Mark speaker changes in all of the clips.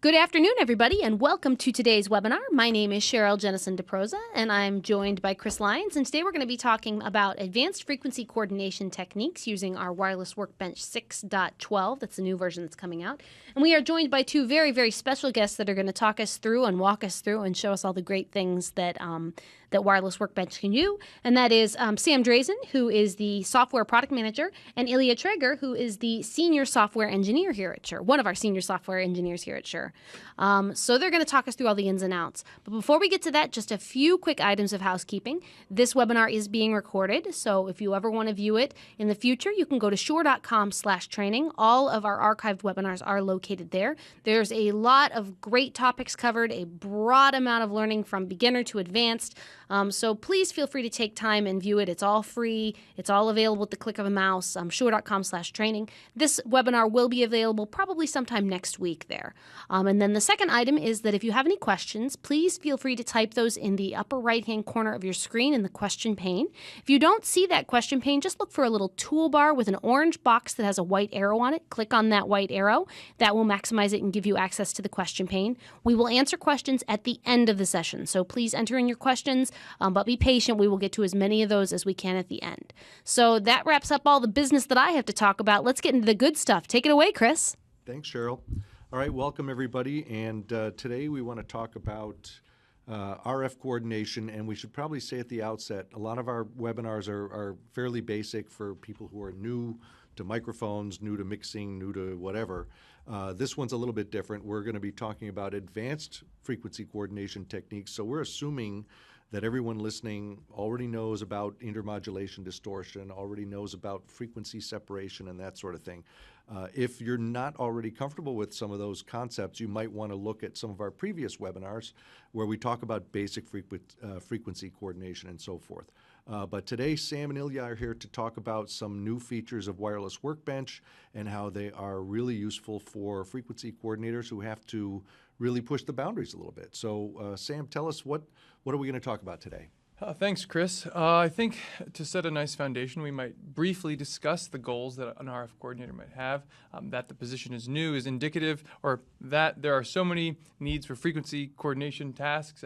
Speaker 1: Good afternoon, everybody, and welcome to today's webinar. My name is Cheryl Jennison DeProza, and I'm joined by Chris Lyons. And today we're going to be talking about advanced frequency coordination techniques using our Wireless Workbench 6.12. That's the new version that's coming out. And we are joined by two very, very special guests that are going to talk us through and walk us through and show us all the great things that that Wireless Workbench can do. And that is Sam Drazen, who is the software product manager, and Ilya Traeger, who is the senior software engineer here at Shure, one of our senior software engineers here at Shure. So they're going to talk us through all the ins and outs. But before we get to that, just a few quick items of housekeeping. This webinar is being recorded, so if you ever want to view it in the future, you can go to shure.com/training. All of our archived webinars are located there. There's a lot of great topics covered, a broad amount of learning from beginner to advanced. So please feel free to take time and view it. It's all free. It's all available at the click of a mouse. Shure.com/training. This webinar will be available probably sometime next week there. And then the second item is that if you have any questions, please feel free to type those in the upper right-hand corner of your screen in the question pane. If you don't see that question pane, just look for a little toolbar with an orange box that has a white arrow on it. Click on that white arrow. That will maximize it and give you access to the question pane. We will answer questions at the end of the session, so please enter in your questions, but be patient. We will get to as many of those as we can at the end. So that wraps up all the business that I have to talk about. Let's get into the good stuff. Take it away, Chris.
Speaker 2: Thanks, Cheryl. All right, welcome everybody, and today we want to talk about RF coordination, and we should probably say at the outset, a lot of our webinars are fairly basic for people who are new to microphones, new to mixing, new to whatever. This one's a little bit different. We're going to be talking about advanced frequency coordination techniques, so we're assuming that everyone listening already knows about intermodulation distortion, already knows about frequency separation and that sort of thing. If you're not already comfortable with some of those concepts, you might want to look at some of our previous webinars where we talk about basic frequency coordination and so forth. But today, Sam and Ilya are here to talk about some new features of Wireless Workbench and how they are really useful for frequency coordinators who have to really push the boundaries a little bit. So, Sam, tell us what are we going to talk about today?
Speaker 3: Thanks, Chris. I think to set a nice foundation, we might briefly discuss the goals that an RF coordinator might have, that the position is new, is indicative, or that there are so many needs for frequency coordination tasks.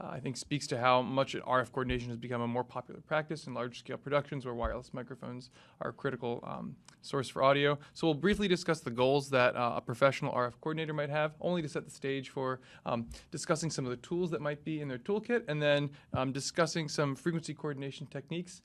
Speaker 3: I think speaks to how much RF coordination has become a more popular practice in large-scale productions where wireless microphones are a critical source for audio. So we'll briefly discuss the goals that a professional RF coordinator might have, only to set the stage for discussing some of the tools that might be in their toolkit, and then discussing some frequency coordination techniques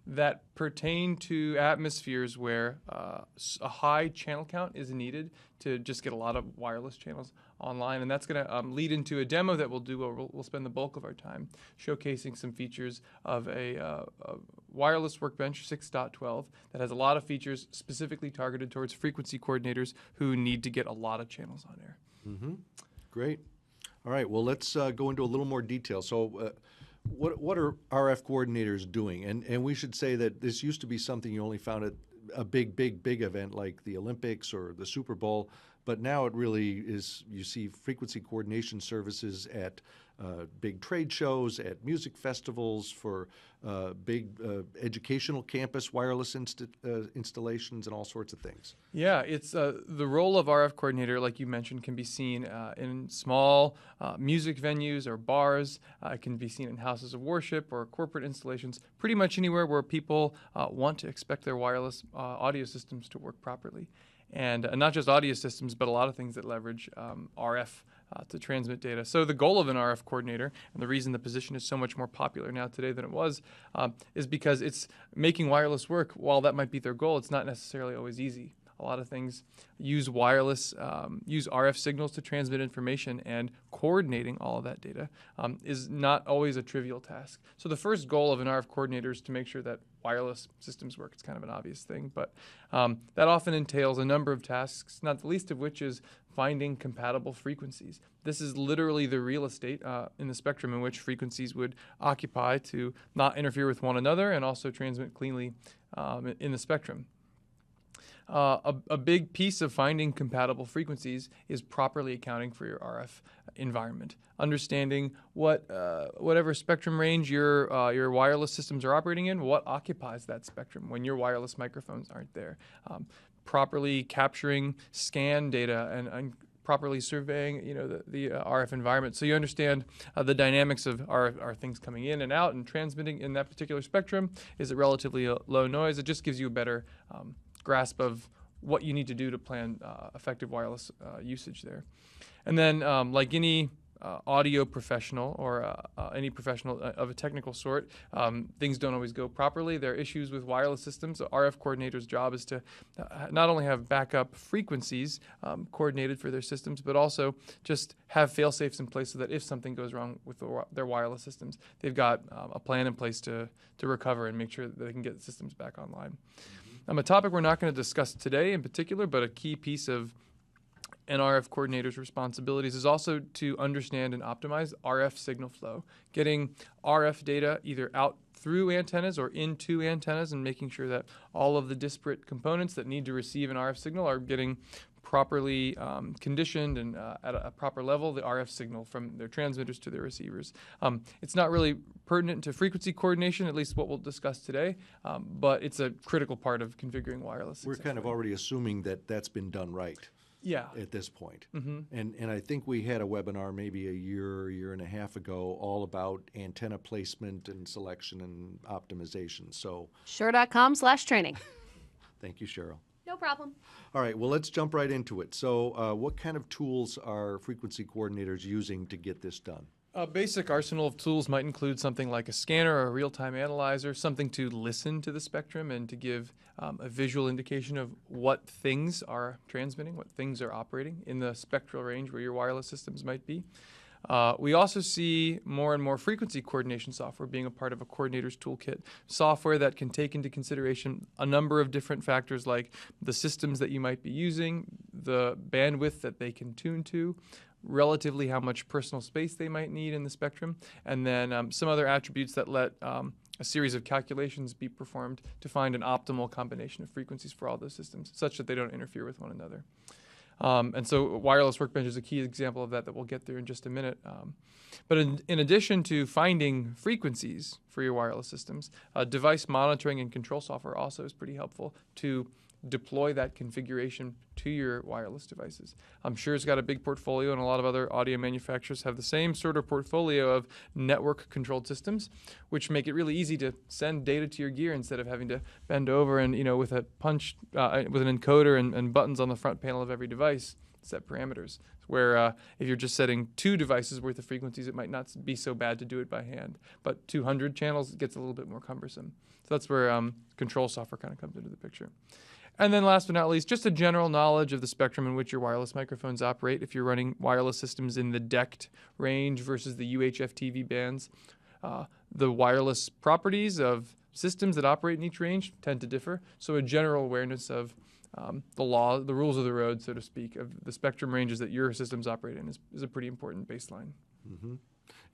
Speaker 3: that pertain to atmospheres where a high channel count is needed to just get a lot of wireless channels online. And that's going to lead into a demo that we'll do where we'll spend the bulk of our time showcasing some features of a Wireless Workbench 6.12 that has a lot of features specifically targeted towards frequency coordinators who need to get a lot of channels on air.
Speaker 2: Mm-hmm. Great. All right, well, let's go into a little more detail. So what are RF coordinators doing? And we should say that this used to be something you only found at a big event like the Olympics or the Super Bowl, but now it really is, you see frequency coordination services at big trade shows, at music festivals, for big educational campus wireless installations and all sorts of things.
Speaker 3: Yeah, it's the role of RF coordinator, like you mentioned, can be seen in small music venues or bars. It can be seen in houses of worship or corporate installations, pretty much anywhere where people want to expect their wireless audio systems to work properly. And not just audio systems, but a lot of things that leverage RF to transmit data. So the goal of an RF coordinator, and the reason the position is so much more popular now today than it was, is because it's making wireless work. While that might be their goal, it's not necessarily always easy. A lot of things use wireless, use RF signals to transmit information, and coordinating all of that data is not always a trivial task. So the first goal of an RF coordinator is to make sure that wireless systems work. It's kind of an obvious thing, but that often entails a number of tasks, not the least of which is finding compatible frequencies. This is literally the real estate in the spectrum in which frequencies would occupy to not interfere with one another and also transmit cleanly in the spectrum. A big piece of finding compatible frequencies is properly accounting for your RF environment, understanding whatever spectrum range your wireless systems are operating in, what occupies that spectrum when your wireless microphones aren't there. Properly capturing scan data and properly surveying, the RF environment. So you understand the dynamics of are things coming in and out and transmitting in that particular spectrum? Is it relatively low noise? It just gives you a better grasp of what you need to do to plan effective wireless usage there. And then like any audio professional or any professional of a technical sort, things don't always go properly. There are issues with wireless systems. The RF coordinator's job is to not only have backup frequencies coordinated for their systems, but also just have fail-safes in place so that if something goes wrong with their wireless systems, they've got a plan in place to recover and make sure that they can get the systems back online. A topic we're not going to discuss today in particular, but a key piece of an RF coordinator's responsibilities is also to understand and optimize RF signal flow, getting RF data either out through antennas or into antennas and making sure that all of the disparate components that need to receive an RF signal are getting properly conditioned and at a proper level, the RF signal from their transmitters to their receivers. It's not really pertinent to frequency coordination, at least what we'll discuss today, but it's a critical part of configuring wireless.
Speaker 2: We're kind of already assuming that that's been done right.
Speaker 3: Yeah.
Speaker 2: At this point. And I think we had a webinar maybe a year and a half ago all about antenna placement and selection and optimization. So
Speaker 1: Shure.com/training.
Speaker 2: Thank you, Cheryl.
Speaker 1: No problem.
Speaker 2: All right, well, let's jump right into it. So what kind of tools are frequency coordinators using to get this done?
Speaker 3: A basic arsenal of tools might include something like a scanner or a real-time analyzer, something to listen to the spectrum and to give a visual indication of what things are transmitting, what things are operating in the spectral range where your wireless systems might be. We also see more and more frequency coordination software being a part of a coordinator's toolkit, software that can take into consideration a number of different factors like the systems that you might be using, the bandwidth that they can tune to, relatively how much personal space they might need in the spectrum, and then some other attributes that let a series of calculations be performed to find an optimal combination of frequencies for all those systems, such that they don't interfere with one another. And so Wireless Workbench is a key example of that we'll get through in just a minute. But in addition to finding frequencies for your wireless systems, device monitoring and control software also is pretty helpful to deploy that configuration to your wireless devices. I'm sure it's got a big portfolio, and a lot of other audio manufacturers have the same sort of portfolio of network-controlled systems, which make it really easy to send data to your gear instead of having to bend over and, with a punch, with an encoder and buttons on the front panel of every device, set parameters. Where if you're just setting 2 devices worth of frequencies, it might not be so bad to do it by hand. But 200 channels gets a little bit more cumbersome. So that's where control software kind of comes into the picture. And then last but not least, just a general knowledge of the spectrum in which your wireless microphones operate. If you're running wireless systems in the DECT range versus the UHF-TV bands, the wireless properties of systems that operate in each range tend to differ. So a general awareness of the law, the rules of the road, so to speak, of the spectrum ranges that your systems operate in is a pretty important baseline.
Speaker 2: Mm-hmm.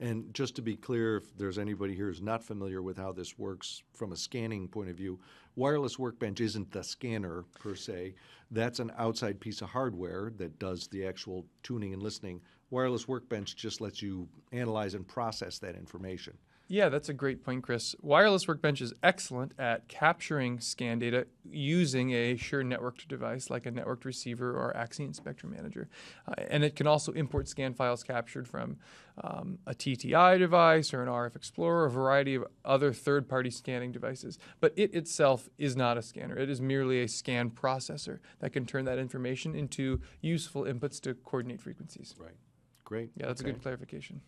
Speaker 2: And just to be clear, if there's anybody here who's not familiar with how this works from a scanning point of view, Wireless Workbench isn't the scanner per se. That's an outside piece of hardware that does the actual tuning and listening. Wireless Workbench just lets you analyze and process that information.
Speaker 3: Yeah, that's a great point, Chris. Wireless Workbench is excellent at capturing scan data using a Shure networked device like a networked receiver or Axient Spectrum Manager. And it can also import scan files captured from a TTI device or an RF Explorer, or a variety of other third-party scanning devices. But it itself is not a scanner. It is merely a scan processor that can turn that information into useful inputs to coordinate frequencies.
Speaker 2: Right. Great.
Speaker 3: Yeah, that's a good clarification.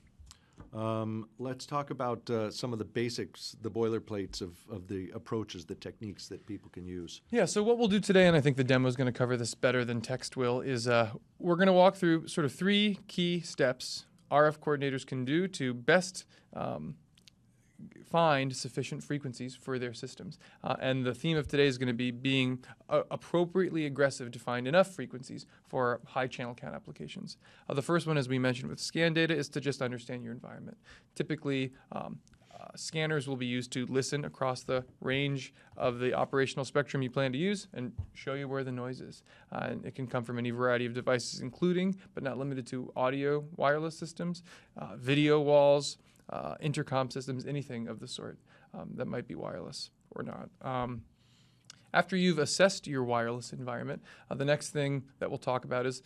Speaker 2: Let's talk about some of the basics, the boilerplates of the approaches, the techniques that people can use.
Speaker 3: Yeah, so what we'll do today, and I think the demo is going to cover this better than text will, is we're going to walk through sort of 3 key steps RF coordinators can do to best find sufficient frequencies for their systems. And the theme of today is going to be being appropriately aggressive to find enough frequencies for high channel count applications. The first one, as we mentioned with scan data, is to just understand your environment. Typically, scanners will be used to listen across the range of the operational spectrum you plan to use and show you where the noise is. And it can come from any variety of devices, including, but not limited to, audio wireless systems, video walls, intercom systems, anything of the sort that might be wireless or not. After you've assessed your wireless environment, the next thing that we'll talk about is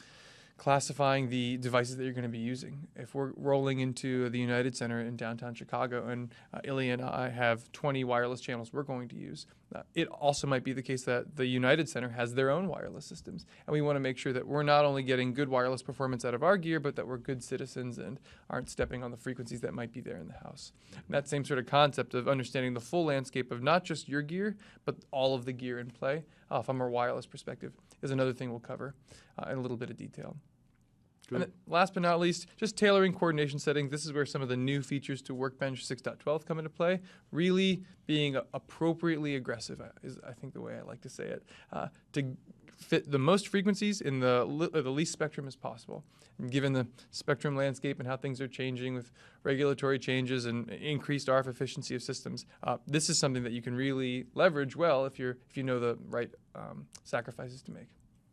Speaker 3: classifying the devices that you're going to be using. If we're rolling into the United Center in downtown Chicago and Ilya and I have 20 wireless channels we're going to use, it also might be the case that the United Center has their own wireless systems. And we want to make sure that we're not only getting good wireless performance out of our gear, but that we're good citizens and aren't stepping on the frequencies that might be there in the house. And that same sort of concept of understanding the full landscape of not just your gear, but all of the gear in play from a wireless perspective is another thing we'll cover in a little bit of detail. And then last but not least, just tailoring coordination settings. This is where some of the new features to Workbench 6.12 come into play. Really being appropriately aggressive is, I think, the way I like to say it, to fit the most frequencies in the least spectrum as possible. And given the spectrum landscape and how things are changing with regulatory changes and increased RF efficiency of systems, this is something that you can really leverage well if you know the right sacrifices to make.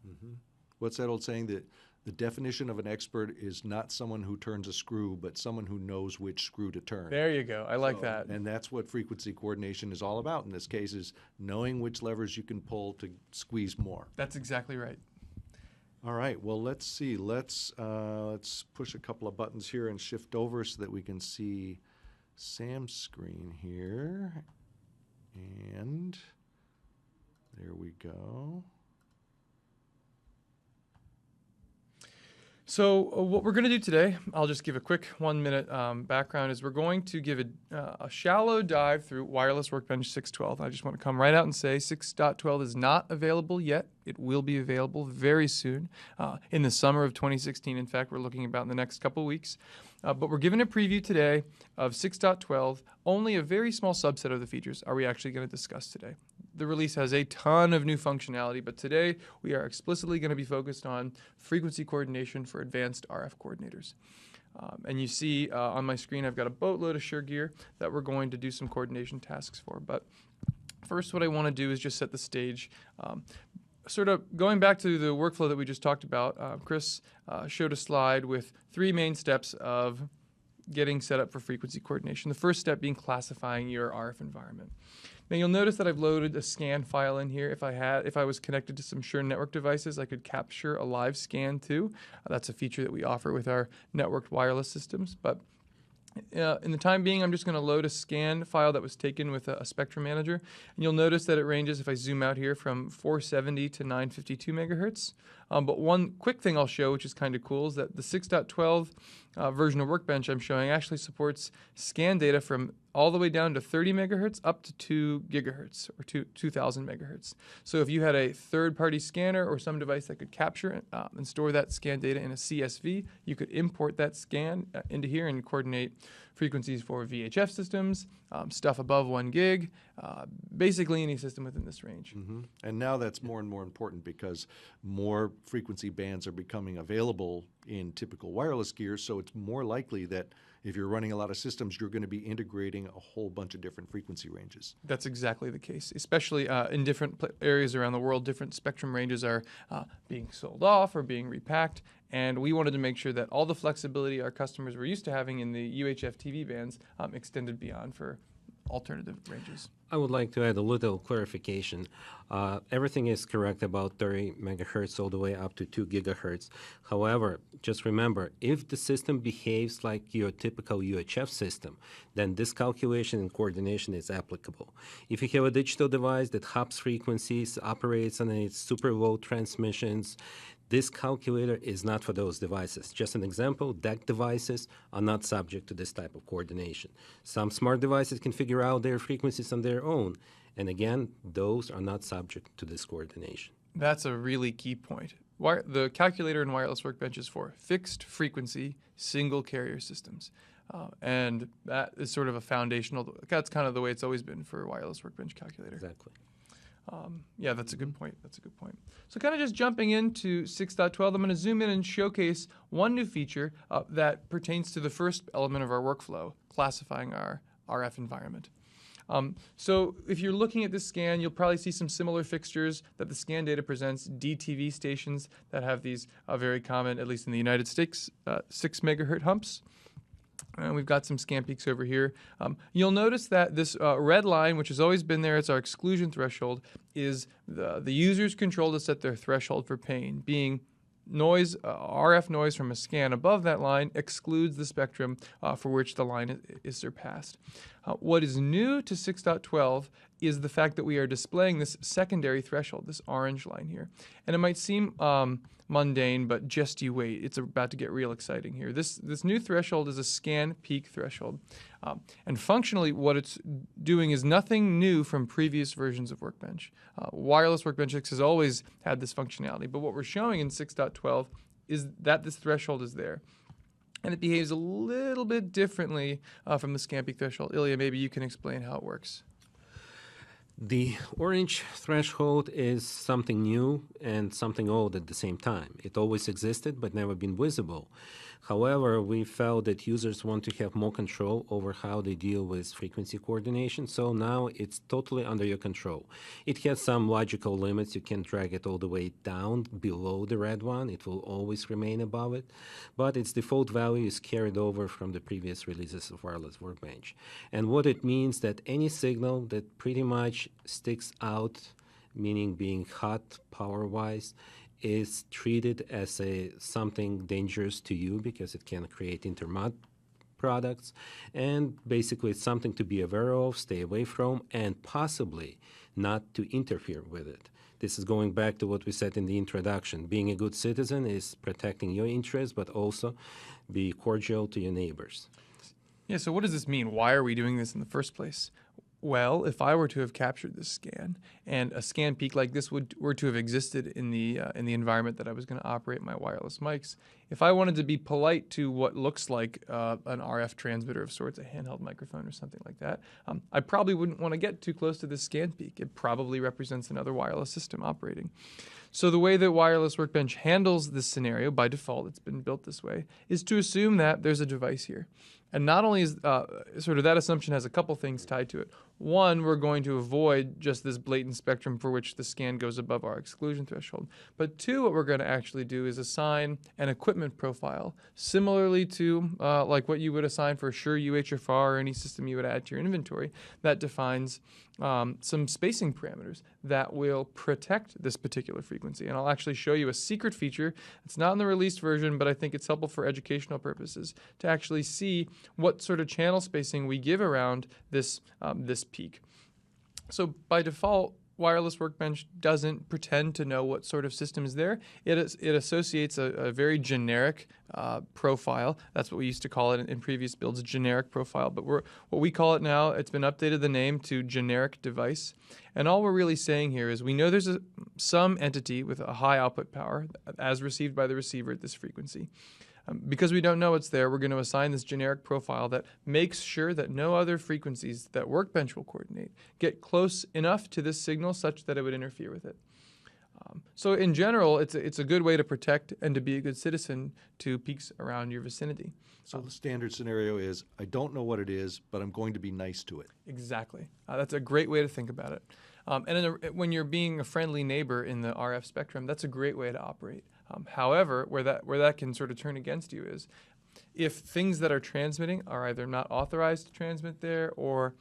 Speaker 2: Mm-hmm. What's that old saying that the definition of an expert is not someone who turns a screw, but someone who knows which screw to turn.
Speaker 3: There you go. I like that.
Speaker 2: And that's what frequency coordination is all about in this case, is knowing which levers you can pull to squeeze more.
Speaker 3: That's exactly right.
Speaker 2: All right. Well, let's see. Let's push a couple of buttons here and shift over so that we can see Sam's screen here. And there we go.
Speaker 3: So what we're going to do today, I'll just give a quick 1-minute background, is we're going to give a shallow dive through Wireless Workbench 6.12. I just want to come right out and say 6.12 is not available yet. It will be available very soon, in the summer of 2016. In fact, we're looking about in the next couple of weeks. But we're giving a preview today of 6.12. Only a very small subset of the features are we actually going to discuss today. The release has a ton of new functionality, but today we are explicitly going to be focused on frequency coordination for advanced RF coordinators. And you see on my screen I've got a boatload of Shure gear that we're going to do some coordination tasks for. But first, what I want to do is just set the stage. Sort of going back to the workflow that we just talked about, Chris showed a slide with 3 main steps of getting set up for frequency coordination. The first step being classifying your RF environment. Now you'll notice that I've loaded a scan file in here. If I was connected to some Shure network devices, I could capture a live scan too. That's a feature that we offer with our networked wireless systems. But in the time being, I'm just going to load a scan file that was taken with a spectrum manager. And you'll notice that it ranges, if I zoom out here, from 470 to 952 megahertz. But one quick thing I'll show, which is kind of cool, is that the 6.12 version of Workbench I'm showing actually supports scan data from all the way down to 30 megahertz up to 2 gigahertz or 2,000 megahertz. So if you had a third-party scanner or some device that could capture and store that scan data in a CSV, you could import that scan into here and coordinate frequencies for VHF systems, stuff above 1 gig, basically any system within this range.
Speaker 2: Mm-hmm. And now that's more and more important because more frequency bands are becoming available in typical wireless gear, so it's more likely that if you're running a lot of systems, you're going to be integrating a whole bunch of different frequency ranges.
Speaker 3: That's exactly the case, especially in different areas around the world. Different spectrum ranges are being sold off or being repacked, and we wanted to make sure that all the flexibility our customers were used to having in the UHF TV bands extended beyond for alternative ranges.
Speaker 4: I would like to add a little clarification. Everything is correct about 30 megahertz all the way up to 2 gigahertz. However, just remember, if the system behaves like your typical UHF system, then this calculation and coordination is applicable. If you have a digital device that hops frequencies, operates on its super low transmissions, this calculator is not for those devices. Just an example, DEC devices are not subject to this type of coordination. Some smart devices can figure out their frequencies on their own. And again, those are not subject to this coordination.
Speaker 3: That's a really key point. The calculator in Wireless Workbench is for fixed frequency, single carrier systems. And that is sort of a foundational, that's kind of the way it's always been for Wireless Workbench calculator.
Speaker 4: Exactly.
Speaker 3: Yeah, that's a good point. That's a good point. So kind of just jumping into 6.12, I'm going to zoom in and showcase one new feature that pertains to the first element of our workflow, classifying our RF environment. So if you're looking at this scan, you'll probably see some similar fixtures that the scan data presents, DTV stations that have these very common, at least in the United States, 6 megahertz humps. And we've got some scan peaks over here. You'll notice that this red line, which has always been there, it's our exclusion threshold, is the user's control to set their threshold for pain, being noise, RF noise from a scan above that line excludes the spectrum for which the line is surpassed. What is new to 6.12 is the fact that we are displaying this secondary threshold, this orange line here. And it might seem mundane, but just you wait. It's about to get real exciting here. This new threshold is a scan peak threshold. And functionally, what it's doing is nothing new from previous versions of Workbench. Wireless Workbench 6 has always had this functionality, but what we're showing in 6.12 is that this threshold is there. And it behaves a little bit differently from the scan peak threshold. Ilya, maybe you can explain how it works.
Speaker 4: The orange threshold is something new and something old at the same time. It always existed but never been visible. However, we felt that users want to have more control over how they deal with frequency coordination, so now it's totally under your control. It has some logical limits. You can drag it all the way down below the red one. It will always remain above it, but its default value is carried over from the previous releases of Wireless Workbench. And what it means that any signal that pretty much sticks out, meaning being hot power-wise, is treated as something dangerous to you because it can create intermod products, and basically it's something to be aware of, stay away from, and possibly not to interfere with it. This is going back to what we said in the introduction. Being a good citizen is protecting your interests, but also be cordial to your neighbors.
Speaker 3: Yeah, so what does this mean? Why are we doing this in the first place? Well, if I were to have captured this scan, and a scan peak like this were to have existed in the environment that I was going to operate my wireless mics, if I wanted to be polite to what looks like an RF transmitter of sorts, a handheld microphone or something like that, I probably wouldn't want to get too close to this scan peak. It probably represents another wireless system operating. So the way that Wireless Workbench handles this scenario, by default, it's been built this way, is to assume that there's a device here. And not only is sort of that assumption has a couple things tied to it. One, we're going to avoid just this blatant spectrum for which the scan goes above our exclusion threshold. But two, what we're going to actually do is assign an equipment profile, similarly to like what you would assign for a Shure UHFR or any system you would add to your inventory, that defines some spacing parameters that will protect this particular frequency. And I'll actually show you a secret feature. It's not in the released version, but I think it's helpful for educational purposes to actually see what sort of channel spacing we give around this peak. So by default, Wireless Workbench doesn't pretend to know what sort of system is there. It associates a very generic profile. That's what we used to call it in previous builds, a generic profile. But what we call it now, it's been updated the name to generic device. And all we're really saying here is we know there's some entity with a high output power as received by the receiver at this frequency. Because we don't know what's there, we're going to assign this generic profile that makes sure that no other frequencies that Workbench will coordinate get close enough to this signal such that it would interfere with it. So in general, it's a good way to protect and to be a good citizen to peaks around your vicinity.
Speaker 2: So the standard scenario is, I don't know what it is, but I'm going to be nice to it.
Speaker 3: Exactly. That's a great way to think about it. And when you're being a friendly neighbor in the RF spectrum, that's a great way to operate. However, where that can sort of turn against you is if things that are transmitting are either not authorized to transmit there, or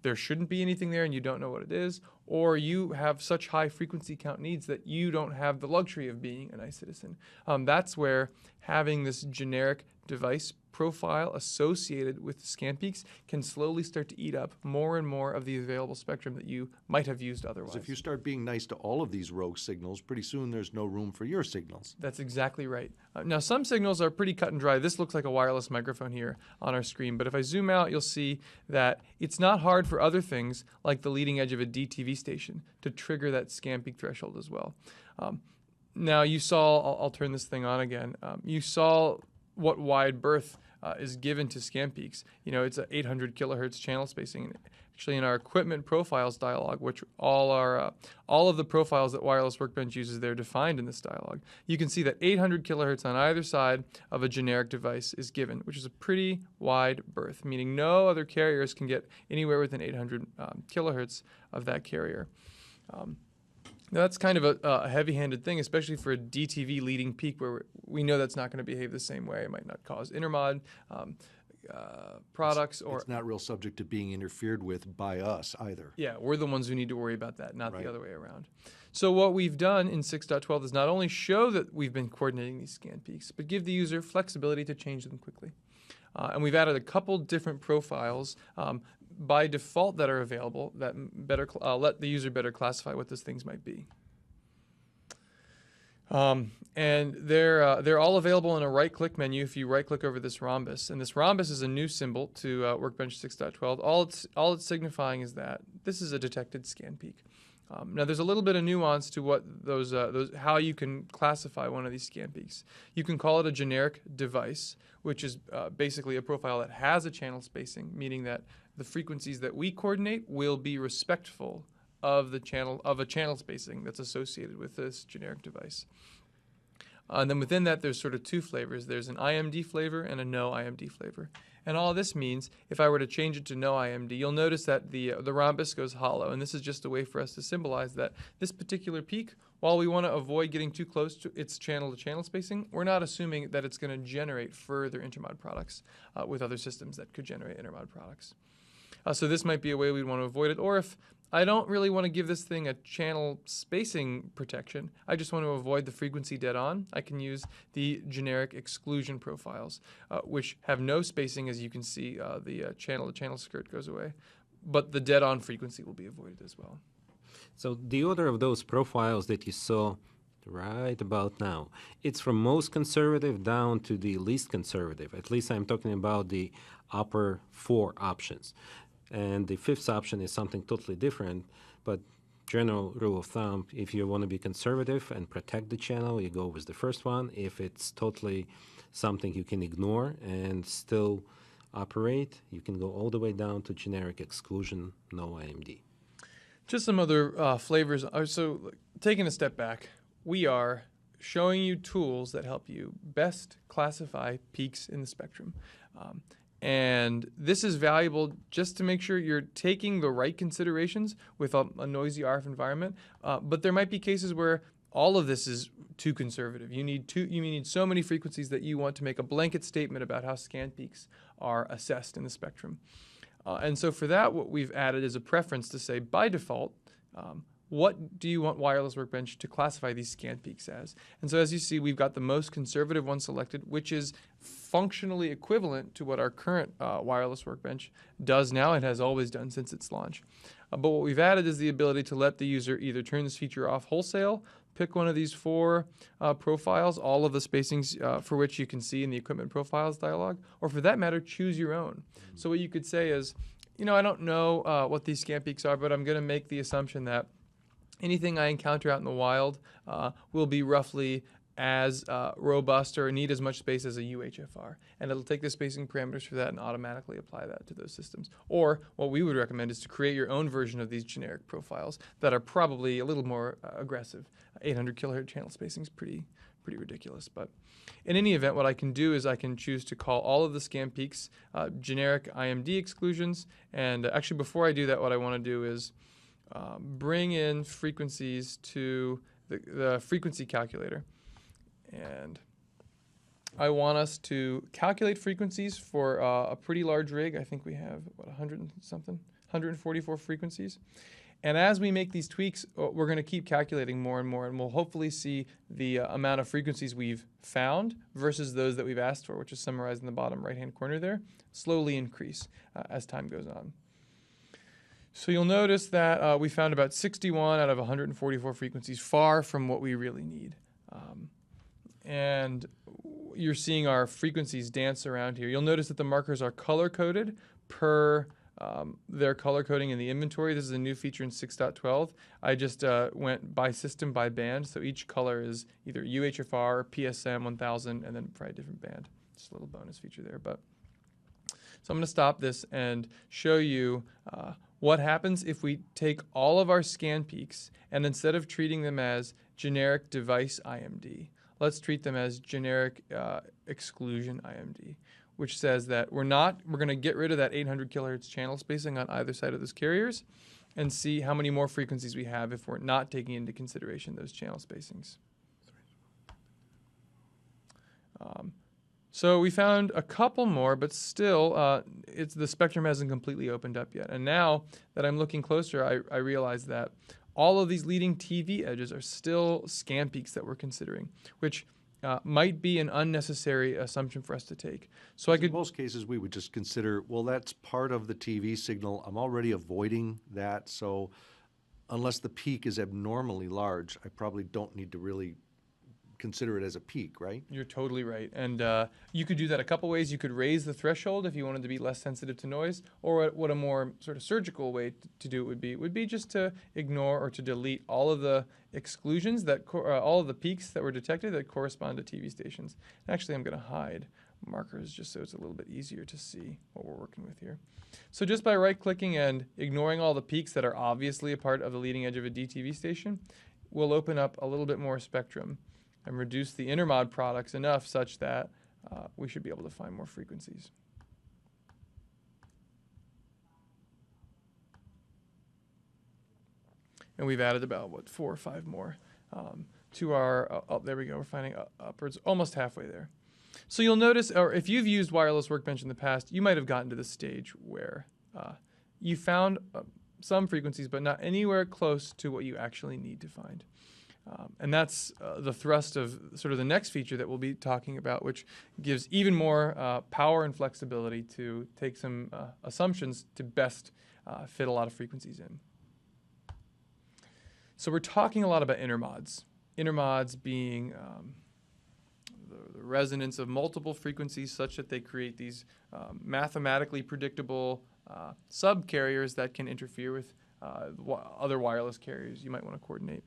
Speaker 3: there shouldn't be anything there and you don't know what it is, or you have such high frequency count needs that you don't have the luxury of being a nice citizen. That's where having this generic device profile associated with scan peaks can slowly start to eat up more and more of the available spectrum that you might have used otherwise.
Speaker 2: If you start being nice to all of these rogue signals, pretty soon there's no room for your signals.
Speaker 3: That's exactly right. Now, some signals are pretty cut and dry. This looks like a wireless microphone here on our screen, but if I zoom out, you'll see that it's not hard for other things, like the leading edge of a DTV station, to trigger that scan peak threshold as well. Now, you saw, I'll turn this thing on again, you saw what wide berth is given to scan peaks. You know, it's an 800 kilohertz channel spacing. Actually, in our equipment profiles dialog, which all of the profiles that Wireless Workbench uses, they're defined in this dialog. You can see that 800 kilohertz on either side of a generic device is given, which is a pretty wide berth, meaning no other carriers can get anywhere within 800 kilohertz of that carrier. Now, that's kind of a heavy-handed thing, especially for a DTV leading peak where we know that's not going to behave the same way. It might not cause intermod. products, or
Speaker 2: It's not real subject to being interfered with by us either.
Speaker 3: yeah, we're the ones who need to worry about that, not
Speaker 2: Right.
Speaker 3: the other way around. So what we've done in 6.12 is not only show that we've been coordinating these scan peaks, but give the user flexibility to change them quickly. And we've added a couple different profiles by default that are available that better let the user better classify what those things might be. And they're all available in a right-click menu if you right-click over this rhombus. And this rhombus is a new symbol to Workbench 6.12. All it's signifying is that this is a detected scan peak. Now, there's a little bit of nuance to what those how you can classify one of these scan peaks. You can call it a generic device, which is basically a profile that has a channel spacing, meaning that the frequencies that we coordinate will be respectful of a channel spacing that's associated with this generic device. And then within that, there's sort of two flavors. There's an IMD flavor and a no IMD flavor. And all this means, if I were to change it to no IMD, you'll notice that the rhombus goes hollow. And this is just a way for us to symbolize that this particular peak, while we want to avoid getting too close to its channel-to-channel spacing, we're not assuming that it's going to generate further intermod products with other systems that could generate intermod products. So this might be a way we'd want to avoid it. Or if I don't really want to give this thing a channel spacing protection, I just want to avoid the frequency dead on, I can use the generic exclusion profiles, which have no spacing. As you can see, the channel-to-channel skirt goes away, but the dead on frequency will be avoided as well.
Speaker 4: So the order of those profiles that you saw right about now, it's from most conservative down to the least conservative. At least I'm talking about the upper 4 options. And the 5th option is something totally different, but general rule of thumb, if you want to be conservative and protect the channel, you go with the first one. If it's totally something you can ignore and still operate, you can go all the way down to generic exclusion, no IMD.
Speaker 3: Just some other flavors. So taking a step back, we are showing you tools that help you best classify peaks in the spectrum. And this is valuable just to make sure you're taking the right considerations with a noisy RF environment. But there might be cases where all of this is too conservative. You need so many frequencies that you want to make a blanket statement about how scan peaks are assessed in the spectrum. And so for that, what we've added is a preference to say, by default, what do you want Wireless Workbench to classify these scan peaks as? And so as you see, we've got the most conservative one selected, which is functionally equivalent to what our current Wireless Workbench does now and has always done since its launch. But what we've added is the ability to let the user either turn this feature off wholesale, pick one of these 4 profiles, all of the spacings for which you can see in the equipment profiles dialog, or for that matter, choose your own. So what you could say is, I don't know what these scan peaks are, but I'm going to make the assumption that anything I encounter out in the wild will be roughly as robust or need as much space as a UHFR. And it'll take the spacing parameters for that and automatically apply that to those systems. Or what we would recommend is to create your own version of these generic profiles that are probably a little more aggressive. 800 kilohertz channel spacing is pretty ridiculous. But in any event, what I can do is I can choose to call all of the scan peaks generic IMD exclusions. And actually, before I do that, what I want to do is bring in frequencies to the frequency calculator. And I want us to calculate frequencies for a pretty large rig. I think we have, 144 frequencies. And as we make these tweaks, we're going to keep calculating more and more, and we'll hopefully see the amount of frequencies we've found versus those that we've asked for, which is summarized in the bottom right-hand corner there, slowly increase as time goes on. So you'll notice that we found about 61 out of 144 frequencies, far from what we really need. And you're seeing our frequencies dance around here. You'll notice that the markers are color-coded per their color coding in the inventory. This is a new feature in 6.12. I just went by system, by band, so each color is either UHFR, PSM 1000, and then probably a different band. Just a little bonus feature there. So I'm going to stop this and show you what happens if we take all of our scan peaks and instead of treating them as generic device IMD, let's treat them as generic exclusion IMD, which says that we're going to get rid of that 800 kilohertz channel spacing on either side of those carriers and see how many more frequencies we have if we're not taking into consideration those channel spacings. So we found a couple more, but still, the spectrum hasn't completely opened up yet. And now that I'm looking closer, I realize that all of these leading TV edges are still scan peaks that we're considering, which might be an unnecessary assumption for us to take. So
Speaker 2: In most cases, we would just consider, well, that's part of the TV signal. I'm already avoiding that, so unless the peak is abnormally large, I probably don't need to really consider it as a peak, right?
Speaker 3: You're totally right. And you could do that a couple ways. You could raise the threshold if you wanted to be less sensitive to noise, or what a more sort of surgical way to do it would be just to ignore or to delete all of the exclusions that all of the peaks that were detected that correspond to TV stations. And actually, I'm going to hide markers just so it's a little bit easier to see what we're working with here. So just by right-clicking and ignoring all the peaks that are obviously a part of the leading edge of a DTV station, we'll open up a little bit more spectrum and reduce the intermod products enough such that we should be able to find more frequencies. And we've added about, 4 or 5 more to our, there we go, we're finding upwards, almost halfway there. So you'll notice, or if you've used Wireless Workbench in the past, you might have gotten to the stage where you found some frequencies, but not anywhere close to what you actually need to find. And that's the thrust of sort of the next feature that we'll be talking about, which gives even more power and flexibility to take some assumptions to best fit a lot of frequencies in. So we're talking a lot about intermods. Intermods being the resonance of multiple frequencies such that they create these mathematically predictable subcarriers that can interfere with other wireless carriers you might want to coordinate.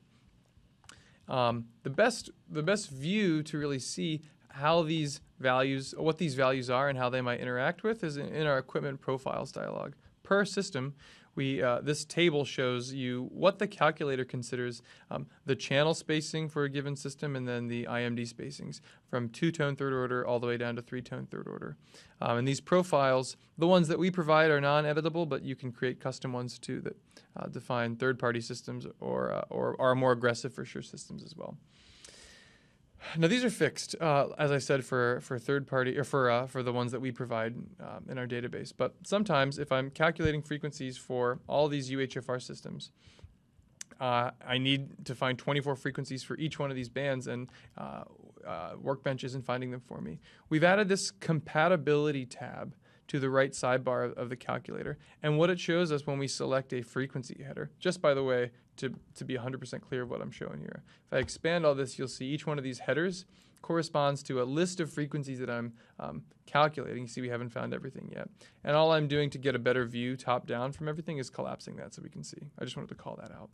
Speaker 3: The best view to really see how these values, what these values are and how they might interact with is in our equipment profiles dialog. Per system, this table shows you what the calculator considers the channel spacing for a given system and then the IMD spacings from 2-tone third order all the way down to 3-tone third order. And these profiles, the ones that we provide are non-editable, but you can create custom ones too that define third-party systems or are more aggressive for Shure systems as well. Now these are fixed, as I said, for third party or for the ones that we provide in our database. But sometimes, if I'm calculating frequencies for all these UHFR systems, I need to find 24 frequencies for each one of these bands, and Workbench isn't finding them for me. We've added this compatibility tab to the right sidebar of the calculator, and what it shows us when we select a frequency header. Just by the way, to be 100% clear of what I'm showing here. If I expand all this, you'll see each one of these headers corresponds to a list of frequencies that I'm calculating. You see we haven't found everything yet. And all I'm doing to get a better view top down from everything is collapsing that so we can see. I just wanted to call that out.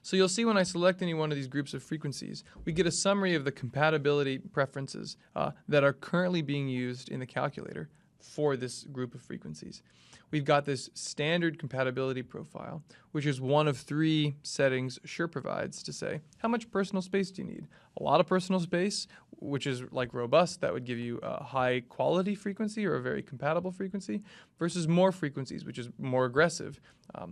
Speaker 3: So you'll see when I select any one of these groups of frequencies, we get a summary of the compatibility preferences that are currently being used in the calculator for this group of frequencies. We've got this standard compatibility profile, which is one of 3 settings Shure provides to say, how much personal space do you need? A lot of personal space, which is like robust, that would give you a high quality frequency or a very compatible frequency, versus more frequencies, which is more aggressive.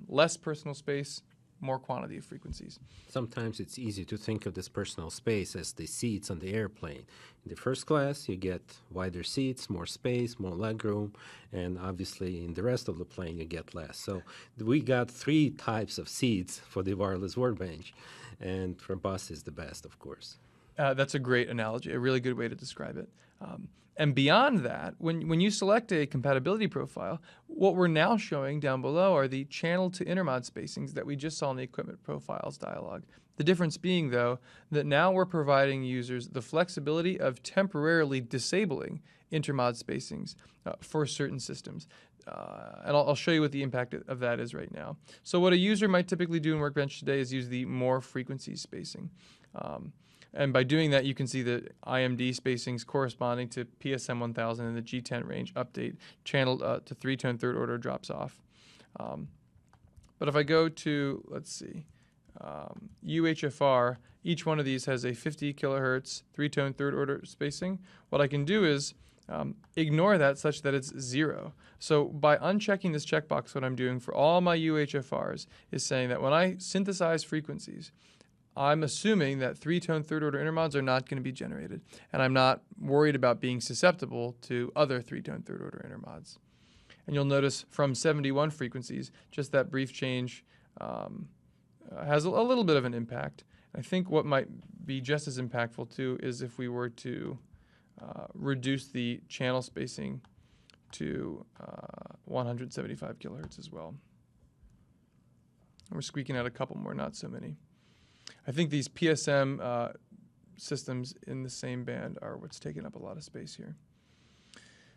Speaker 3: Less personal space, more quantity of frequencies.
Speaker 4: Sometimes it's easy to think of this personal space as the seats on the airplane. In the first class, you get wider seats, more space, more legroom, and obviously in the rest of the plane, you get less. So we got 3 types of seats for the wireless workbench, and for bus is the best, of course.
Speaker 3: That's a great analogy, a really good way to describe it. And beyond that, when you select a compatibility profile, what we're now showing down below are the channel to intermod spacings that we just saw in the equipment profiles dialog. The difference being, though, that now we're providing users the flexibility of temporarily disabling intermod spacings for certain systems. And I'll show you what the impact of that is right now. So what a user might typically do in Workbench today is use the more frequency spacing. And by doing that, you can see the IMD spacings corresponding to PSM 1000 and the G10 range update channeled to 3-tone third order drops off. But if I go to, let's see, UHFR, each one of these has a 50 kilohertz 3-tone third order spacing. What I can do is ignore that such that it's 0. So by unchecking this checkbox, what I'm doing for all my UHFRs is saying that when I synthesize frequencies, I'm assuming that three-tone third-order intermods are not going to be generated, and I'm not worried about being susceptible to other three-tone third-order intermods. And you'll notice from 71 frequencies, just that brief change has a little bit of an impact. I think what might be just as impactful too is if we were to reduce the channel spacing to 175 kilohertz as well. We're squeaking out a couple more, not so many. I think these PSM systems in the same band are what's taking up a lot of space here.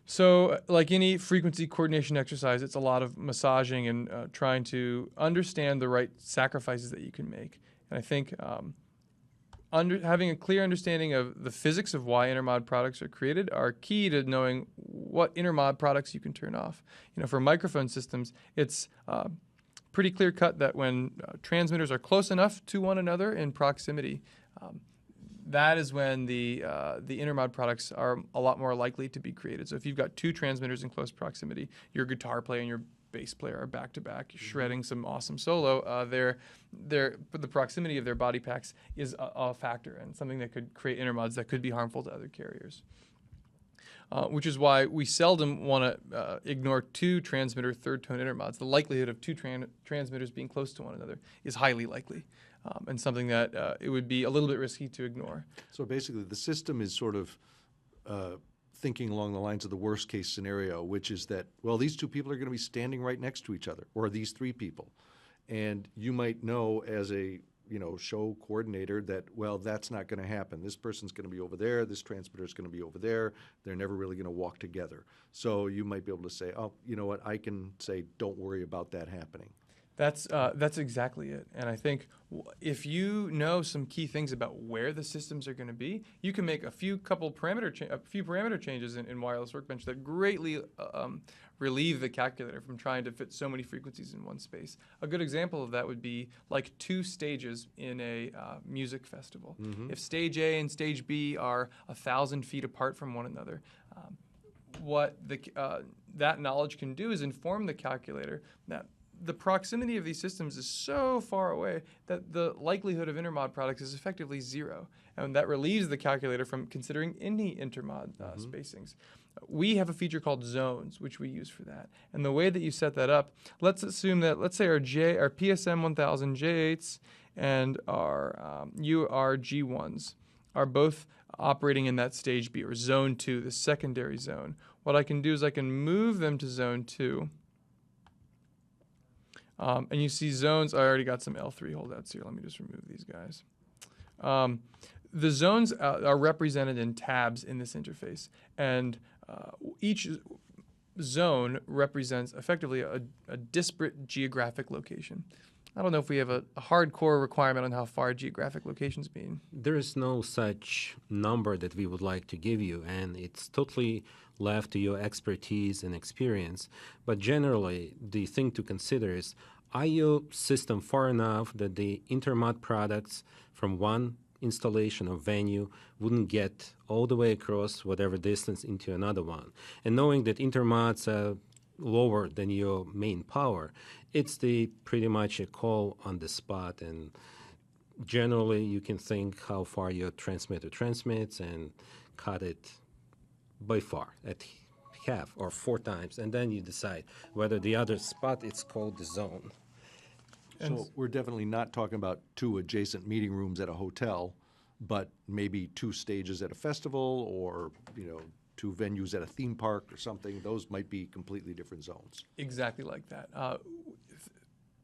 Speaker 3: So like any frequency coordination exercise, it's a lot of massaging and trying to understand the right sacrifices that you can make. And I think having a clear understanding of the physics of why intermod products are created are key to knowing what intermod products you can turn off. For microphone systems, it's pretty clear cut that when transmitters are close enough to one another in proximity, that is when the intermod products are a lot more likely to be created. So if you've got two transmitters in close proximity, your guitar player and your bass player are back to back, shredding some awesome solo. The proximity of their body packs is a factor and something that could create intermods that could be harmful to other carriers. Which is why we seldom want to ignore two transmitter third tone intermods. The likelihood of two transmitters being close to one another is highly likely, and something that it would be a little bit risky to ignore.
Speaker 2: So basically the system is sort of thinking along the lines of the worst case scenario, which is that, well, these two people are going to be standing right next to each other, or these three people. And you might know as a show coordinator that, well, that's not going to happen. This person's going to be over there. This transmitter is going to be over there. They're never really going to walk together. So you might be able to say, oh, you know what? I can say, don't worry about that happening.
Speaker 3: That's exactly it. And I think if you know some key things about where the systems are going to be, you can make a few parameter changes in Wireless Workbench that greatly relieve the calculator from trying to fit so many frequencies in one space. A good example of that would be like two stages in a music festival. Mm-hmm. If stage A and stage B are 1,000 feet apart from one another, what that knowledge can do is inform the calculator that the proximity of these systems is so far away that the likelihood of intermod products is effectively zero. And that relieves the calculator from considering any intermod spacings. We have a feature called zones, which we use for that. And the way that you set that up, let's assume that, let's say our PSM 1000 J8s and our URG1s are both operating in that stage B, or zone 2, the secondary zone. What I can do is I can move them to zone 2. And you see zones, I already got some L3 holdouts here. Let me just remove these guys. The zones are represented in tabs in this interface. And each zone represents effectively a disparate geographic location. I don't know if we have a hardcore requirement on how far geographic locations mean.
Speaker 4: There is no such number that we would like to give you, and it's totally left to your expertise and experience. But generally, the thing to consider is, are your system far enough that the intermod products from one installation or venue wouldn't get all the way across whatever distance into another one? And knowing that intermods are lower than your main power, it's pretty much a call on the spot, and generally you can think how far your transmitter transmits and cut it by far at half or 4 times, and then you decide whether the other spot is called the zone.
Speaker 2: So we're definitely not talking about 2 adjacent meeting rooms at a hotel, but maybe 2 stages at a festival, or 2 venues at a theme park or something. Those might be completely different zones.
Speaker 3: Exactly like that.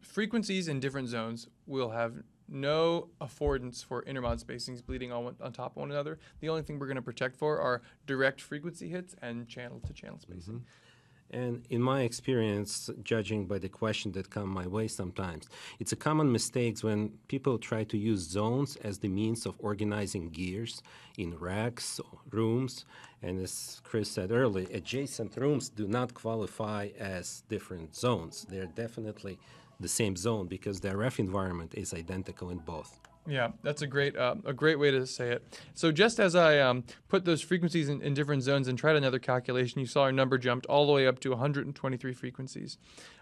Speaker 3: Frequencies in different zones will have no affordance for intermod spacings bleeding on top of one another. The only thing we're going to protect for are direct frequency hits and channel-to-channel spacing.
Speaker 4: Mm-hmm. And in my experience, judging by the questions that come my way sometimes, it's a common mistake when people try to use zones as the means of organizing gears in racks, or rooms. And as Chris said earlier, adjacent rooms do not qualify as different zones. They're definitely the same zone because their ref environment is identical in both.
Speaker 3: Yeah, that's a great way to say it. So just as I put those frequencies in different zones and tried another calculation, you saw our number jumped all the way up to 123 frequencies.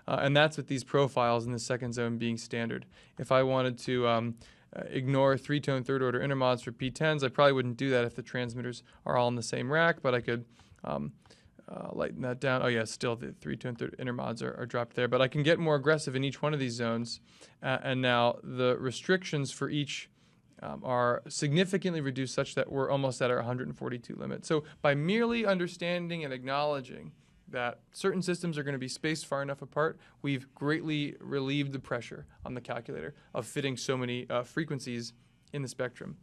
Speaker 3: And that's with these profiles in the second zone being standard. If I wanted to ignore 3-tone third-order intermods for P10s. I probably wouldn't do that if the transmitters are all in the same rack, but I could lighten that down. Oh yeah, still the 3-tone intermods are dropped there, but I can get more aggressive in each one of these zones. And now the restrictions for each are significantly reduced such that we're almost at our 142 limit. So by merely understanding and acknowledging that certain systems are going to be spaced far enough apart, we've greatly relieved the pressure on the calculator of fitting so many frequencies in the spectrum.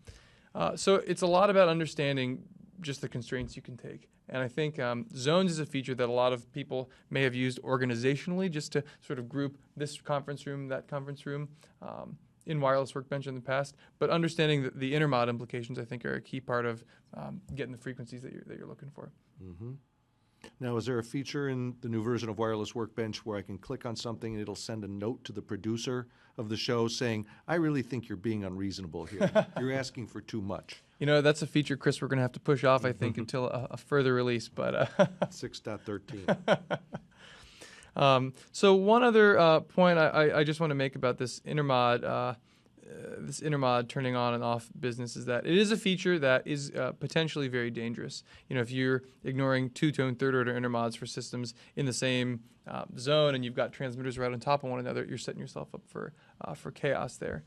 Speaker 3: So it's a lot about understanding just the constraints you can take. And I think zones is a feature that a lot of people may have used organizationally just to sort of group this conference room, that conference room in Wireless Workbench in the past. But understanding the intermod implications, I think, are a key part of getting the frequencies that you're looking for.
Speaker 2: Mm-hmm. Now, is there a feature in the new version of Wireless Workbench where I can click on something and it'll send a note to the producer of the show saying, I really think you're being unreasonable here. You're asking for too much.
Speaker 3: You know, that's a feature, Chris, we're going to have to push off, I think, until a further release. But
Speaker 2: 6.13.
Speaker 3: So one other point I just want to make about this intermod turning on and off business is that it is a feature that is potentially very dangerous. You know, if you're ignoring 2-tone third-order intermods for systems in the same zone and you've got transmitters right on top of one another, you're setting yourself up for chaos there.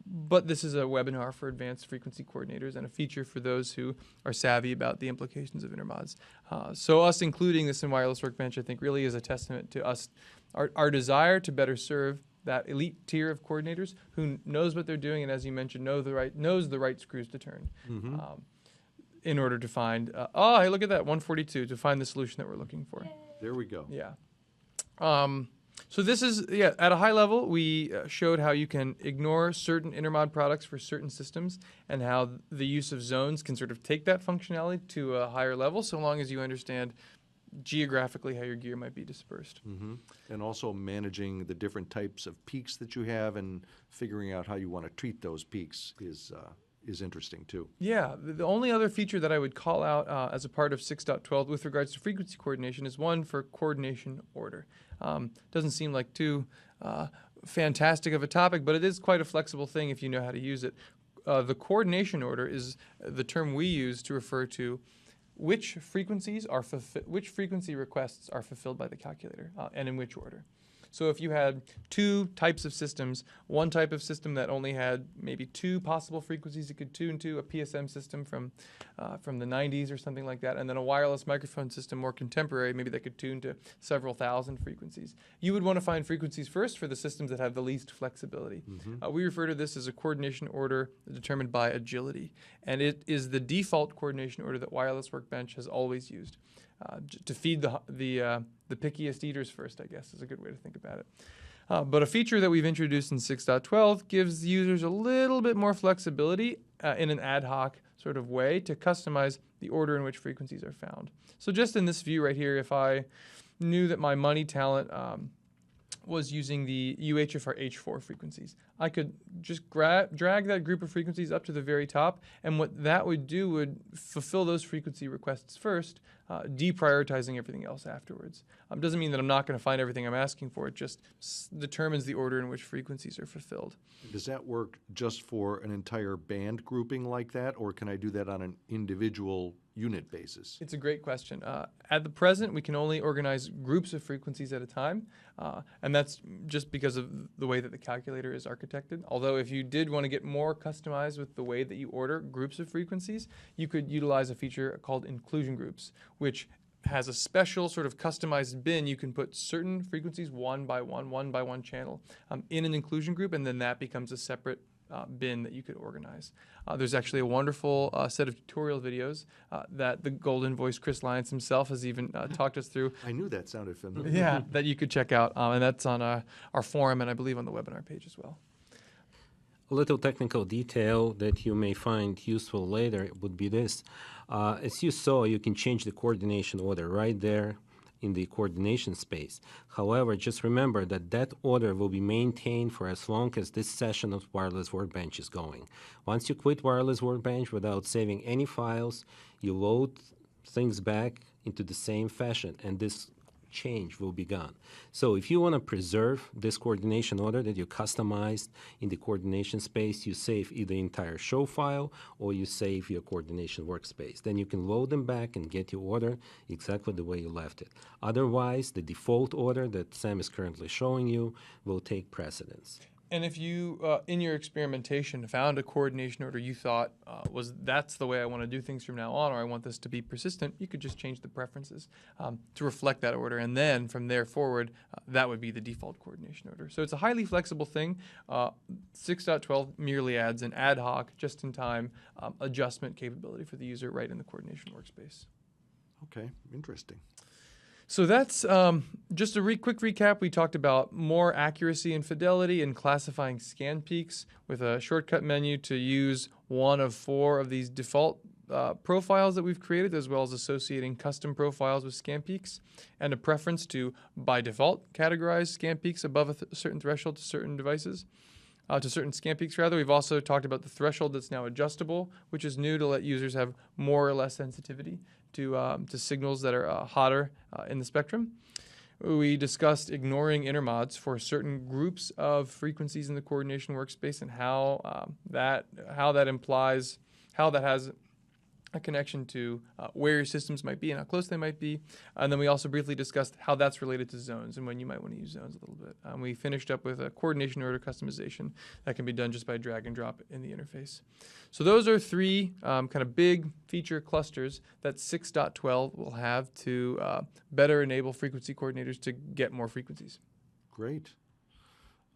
Speaker 3: But this is a webinar for advanced frequency coordinators and a feature for those who are savvy about the implications of intermods. So us including this in Wireless Workbench, I think, really is a testament to us, our desire to better serve that elite tier of coordinators who knows what they're doing and, as you mentioned, knows the right screws to turn in order to find, hey, look at that, 142, to find the solution that we're looking for.
Speaker 2: There we go.
Speaker 3: Yeah. So this is, at a high level, we showed how you can ignore certain intermod products for certain systems and how the use of zones can sort of take that functionality to a higher level so long as you understand geographically how your gear might be dispersed.
Speaker 2: Mm-hmm. And also managing the different types of peaks that you have and figuring out how you want to treat those peaks is interesting too.
Speaker 3: Yeah, the only other feature that I would call out as a part of 6.12 with regards to frequency coordination is one for coordination order. Doesn't seem like too fantastic of a topic, but it is quite a flexible thing if you know how to use it. The coordination order is the term we use to refer to which frequency requests are fulfilled by the calculator and in which order. So if you had two types of systems, one type of system that only had maybe two possible frequencies it could tune to, a PSM system from the 90s or something like that, and then a wireless microphone system more contemporary, maybe that could tune to several thousand frequencies. You would want to find frequencies first for the systems that have the least flexibility. Mm-hmm. We refer to this as a coordination order determined by agility, and it is the default coordination order that Wireless Workbench has always used. To feed the pickiest eaters first, I guess, is a good way to think about it. But a feature that we've introduced in 6.12 gives users a little bit more flexibility in an ad hoc sort of way to customize the order in which frequencies are found. So just in this view right here, if I knew that my money talent was using the UHFR H4 frequencies, I could just drag that group of frequencies up to the very top, and what that would do would fulfill those frequency requests first, deprioritizing everything else afterwards. Doesn't mean that I'm not going to find everything I'm asking for. It just determines the order in which frequencies are fulfilled.
Speaker 2: Does that work just for an entire band grouping like that, or can I do that on an individual unit basis?
Speaker 3: It's a great question. At the present, we can only organize groups of frequencies at a time, and that's just because of the way that the calculator is architected. Although if you did want to get more customized with the way that you order groups of frequencies, you could utilize a feature called inclusion groups, which has a special sort of customized bin. You can put certain frequencies one by one channel in an inclusion group, and then that becomes a separate bin that you could organize. There's actually a wonderful set of tutorial videos that the golden voice Chris Lyons himself has even talked us through.
Speaker 2: I knew that sounded familiar.
Speaker 3: Yeah, that you could check out, and that's on our forum and I believe on the webinar page as well.
Speaker 4: A little technical detail that you may find useful later would be this. As you saw, you can change the coordination order right there in the coordination space. However, just remember that that order will be maintained for as long as this session of Wireless Workbench is going. Once you quit Wireless Workbench without saving any files, you load things back into the same fashion, and this change will be gone. So if you want to preserve this coordination order that you customized in the coordination space, you save either entire show file or you save your coordination workspace. Then you can load them back and get your order exactly the way you left it. Otherwise, the default order that Sam is currently showing you will take precedence.
Speaker 3: And if you, in your experimentation, found a coordination order you thought that's the way I want to do things from now on, or I want this to be persistent, you could just change the preferences to reflect that order. And then from there forward, that would be the default coordination order. So it's a highly flexible thing. 6.12 merely adds an ad hoc, just-in-time adjustment capability for the user right in the coordination workspace.
Speaker 2: Okay, interesting.
Speaker 3: So that's just a quick recap. We talked about more accuracy and fidelity in classifying scan peaks with a shortcut menu to use one of 4 of these default profiles that we've created, as well as associating custom profiles with scan peaks, and a preference to, by default, categorize scan peaks above a certain threshold to certain devices. To certain scan peaks, rather. We've also talked about the threshold that's now adjustable, which is new to let users have more or less sensitivity to signals that are hotter in the spectrum. We discussed ignoring intermods for certain groups of frequencies in the coordination workspace and how that has a connection to where your systems might be and how close they might be. And then we also briefly discussed how that's related to zones and when you might want to use zones a little bit. We finished up with a coordination order customization that can be done just by drag and drop in the interface. So those are 3 kind of big feature clusters that 6.12 will have to better enable frequency coordinators to get more frequencies.
Speaker 2: Great.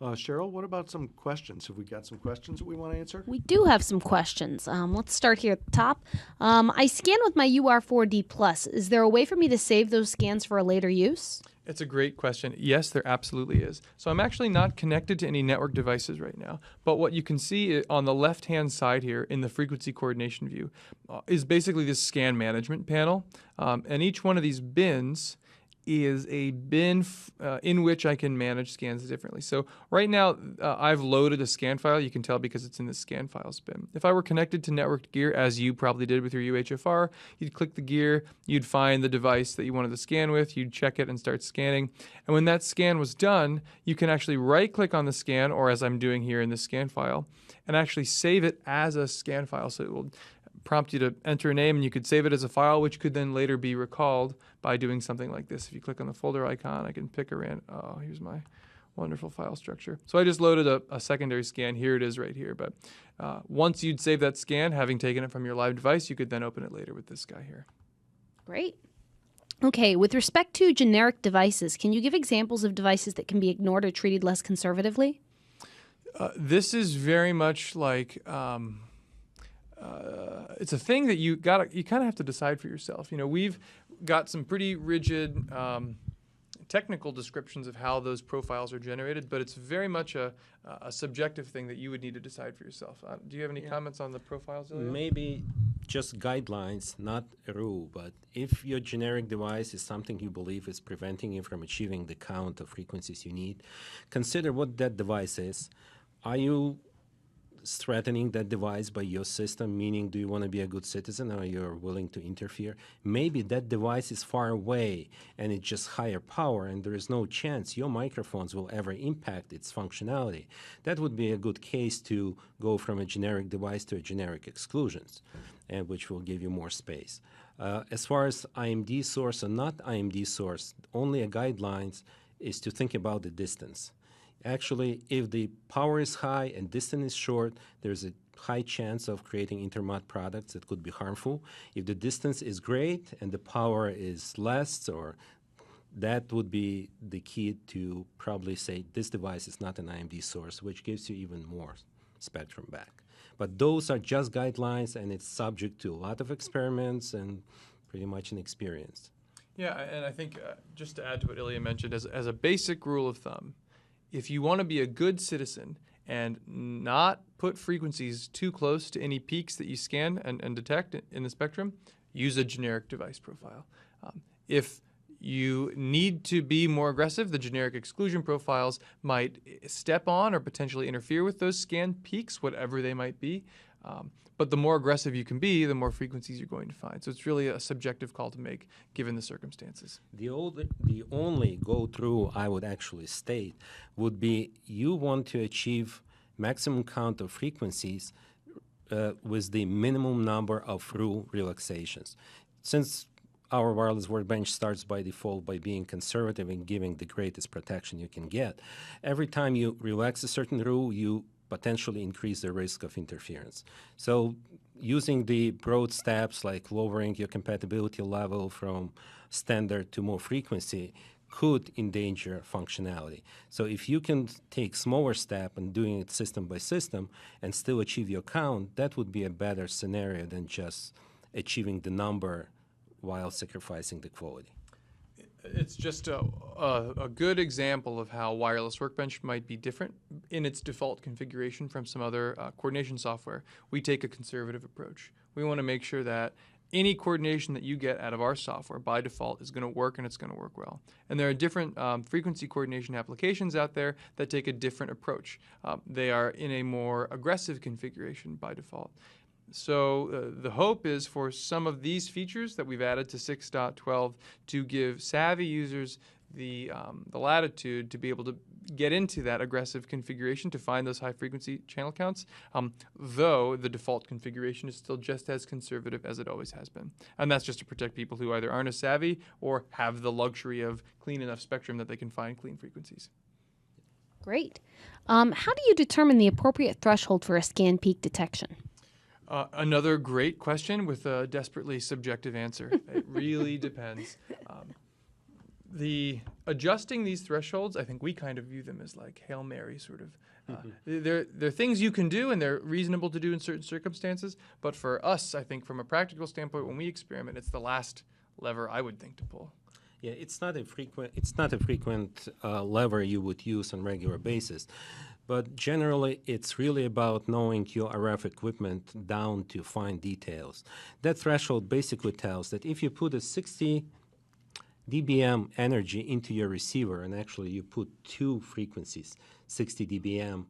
Speaker 2: Cheryl, what about some questions? Have we got some questions that we want to answer?
Speaker 1: We do have some questions. Let's start here at the top. I scan with my UR4D Plus. Is there a way for me to save those scans for a later use?
Speaker 3: It's a great question. Yes, there absolutely is. So I'm actually not connected to any network devices right now, but what you can see on the left-hand side here in the frequency coordination view is basically this scan management panel, and each one of these bins is a bin in which I can manage scans differently. So right now, I've loaded a scan file. You can tell because it's in the scan files bin. If I were connected to networked gear, as you probably did with your UHFR, you'd click the gear, you'd find the device that you wanted to scan with, you'd check it and start scanning. And when that scan was done, you can actually right-click on the scan, or as I'm doing here in the scan file, and actually save it as a scan file. So it will prompt you to enter a name, and you could save it as a file, which could then later be recalled by doing something like this. If you click on the folder icon, I can pick here's my wonderful file structure. So I just loaded a secondary scan. Here it is right here. But once you'd save that scan, having taken it from your live device, you could then open it later with this guy here.
Speaker 1: Great. Okay, with respect to generic devices, can you give examples of devices that can be ignored or treated less conservatively?
Speaker 3: This is very much like it's a thing that you kind of have to decide for yourself. You know, we've got some pretty rigid technical descriptions of how those profiles are generated, but it's very much a subjective thing that you would need to decide for yourself. Do you have any comments on the profiles, Ilya?
Speaker 4: Maybe just guidelines, not a rule, but if your generic device is something you believe is preventing you from achieving the count of frequencies you need, consider what that device is. Are you threatening that device by your system, meaning do you want to be a good citizen or you're willing to interfere? Maybe that device is far away and it's just higher power and there is no chance your microphones will ever impact its functionality. That would be a good case to go from a generic device to a generic exclusions, and which will give you more space. As far as IMD source or not IMD source, only a guidelines is to think about the distance. Actually, if the power is high and distance is short, there's a high chance of creating intermod products that could be harmful. If the distance is great and the power is less, or that would be the key to probably say this device is not an IMD source, which gives you even more spectrum back. But those are just guidelines, and it's subject to a lot of experiments and pretty much an experience.
Speaker 3: Yeah, and I think just to add to what Ilya mentioned, as a basic rule of thumb, if you want to be a good citizen and not put frequencies too close to any peaks that you scan and detect in the spectrum, use a generic device profile. If you need to be more aggressive, the generic exclusion profiles might step on or potentially interfere with those scan peaks, whatever they might be. But the more aggressive you can be, the more frequencies you're going to find. So it's really a subjective call to make given the circumstances.
Speaker 4: The only go-through I would actually state would be you want to achieve maximum count of frequencies with the minimum number of through relaxations. Since our wireless workbench starts by default by being conservative and giving the greatest protection you can get, every time you relax a certain rule, you potentially increase the risk of interference. So using the broad steps like lowering your compatibility level from standard to more frequency could endanger functionality. So if you can take smaller step and doing it system by system and still achieve your count, that would be a better scenario than just achieving the number while sacrificing the quality.
Speaker 3: It's just a good example of how Wireless Workbench might be different in its default configuration from some other coordination software. We take a conservative approach. We want to make sure that any coordination that you get out of our software by default is going to work, and it's going to work well. And there are different frequency coordination applications out there that take a different approach. They are in a more aggressive configuration by default. So the hope is for some of these features that we've added to 6.12 to give savvy users the latitude to be able to get into that aggressive configuration to find those high-frequency channel counts, though the default configuration is still just as conservative as it always has been. And that's just to protect people who either aren't as savvy or have the luxury of clean enough spectrum that they can find clean frequencies.
Speaker 1: Great. How do you determine the appropriate threshold for a scan peak detection?
Speaker 3: Another great question with a desperately subjective answer. It really depends. The adjusting these thresholds, I think we kind of view them as like Hail Mary sort of. They're things you can do and they're reasonable to do in certain circumstances. But for us, I think from a practical standpoint, when we experiment, it's the last lever I would think to pull.
Speaker 4: Yeah, it's not a frequent lever you would use on regular basis. But generally, it's really about knowing your RF equipment down to fine details. That threshold basically tells that if you put a 60 dBm energy into your receiver, and actually you put two frequencies, 60 dBm,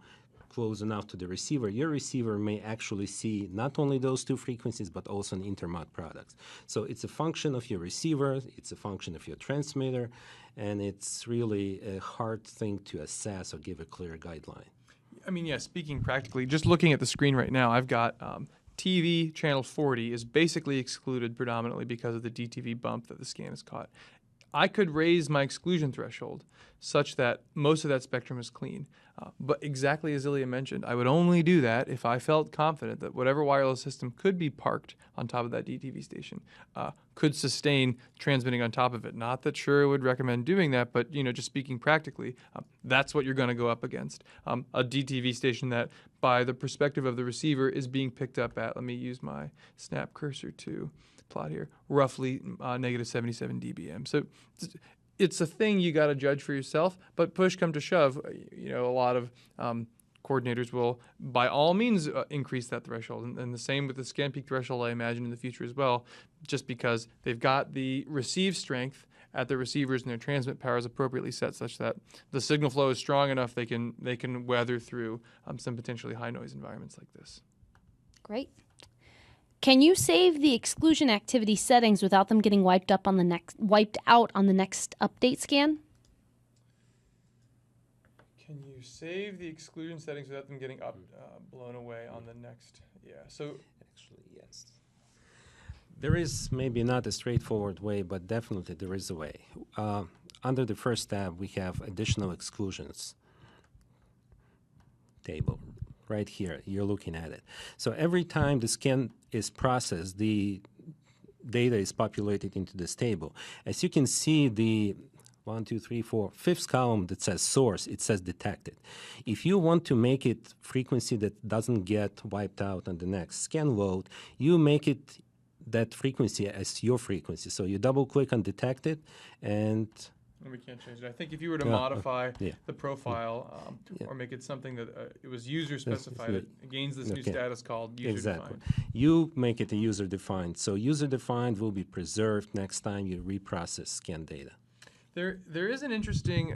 Speaker 4: close enough to the receiver, your receiver may actually see not only those two frequencies, but also an intermod products. So it's a function of your receiver, it's a function of your transmitter, and it's really a hard thing to assess or give a clear guideline.
Speaker 3: I mean, yeah, speaking practically, just looking at the screen right now, I've got TV channel 40 is basically excluded predominantly because of the DTV bump that the scan has caught. I could raise my exclusion threshold such that most of that spectrum is clean. But exactly as Ilya mentioned, I would only do that if I felt confident that whatever wireless system could be parked on top of that DTV station could sustain transmitting on top of it. Not that Shure would recommend doing that, but just speaking practically, that's what you're going to go up against. A DTV station that, by the perspective of the receiver, is being picked up at, let me use my snap cursor to plot here, roughly negative 77 dBm. So it's a thing you got to judge for yourself, but push come to shove, a lot of coordinators will by all means increase that threshold. And the same with the scan peak threshold, I imagine, in the future as well, just because they've got the receive strength at the receivers and their transmit power is appropriately set such that the signal flow is strong enough they can weather through some potentially high noise environments like this.
Speaker 1: Great. Can you save the exclusion activity settings without them getting wiped out on the next update scan?
Speaker 3: Can you save the exclusion settings without them getting blown away on the next? Yeah. So
Speaker 4: actually, yes. There is maybe not a straightforward way, but definitely there is a way. Under the first tab, we have additional exclusions table. Right here, you're looking at it. So every time the scan is processed, the data is populated into this table. As you can see, the 5th column that says source, it says detected. If you want to make it frequency that doesn't get wiped out on the next scan load, you make it that frequency as your frequency. So you double click on detected and
Speaker 3: we can't change it. I think if you were to modify the profile or make it something that it was user specified, it gains this new status called user defined.
Speaker 4: You make it a user defined. So user defined will be preserved next time you reprocess scan data.
Speaker 3: There is an interesting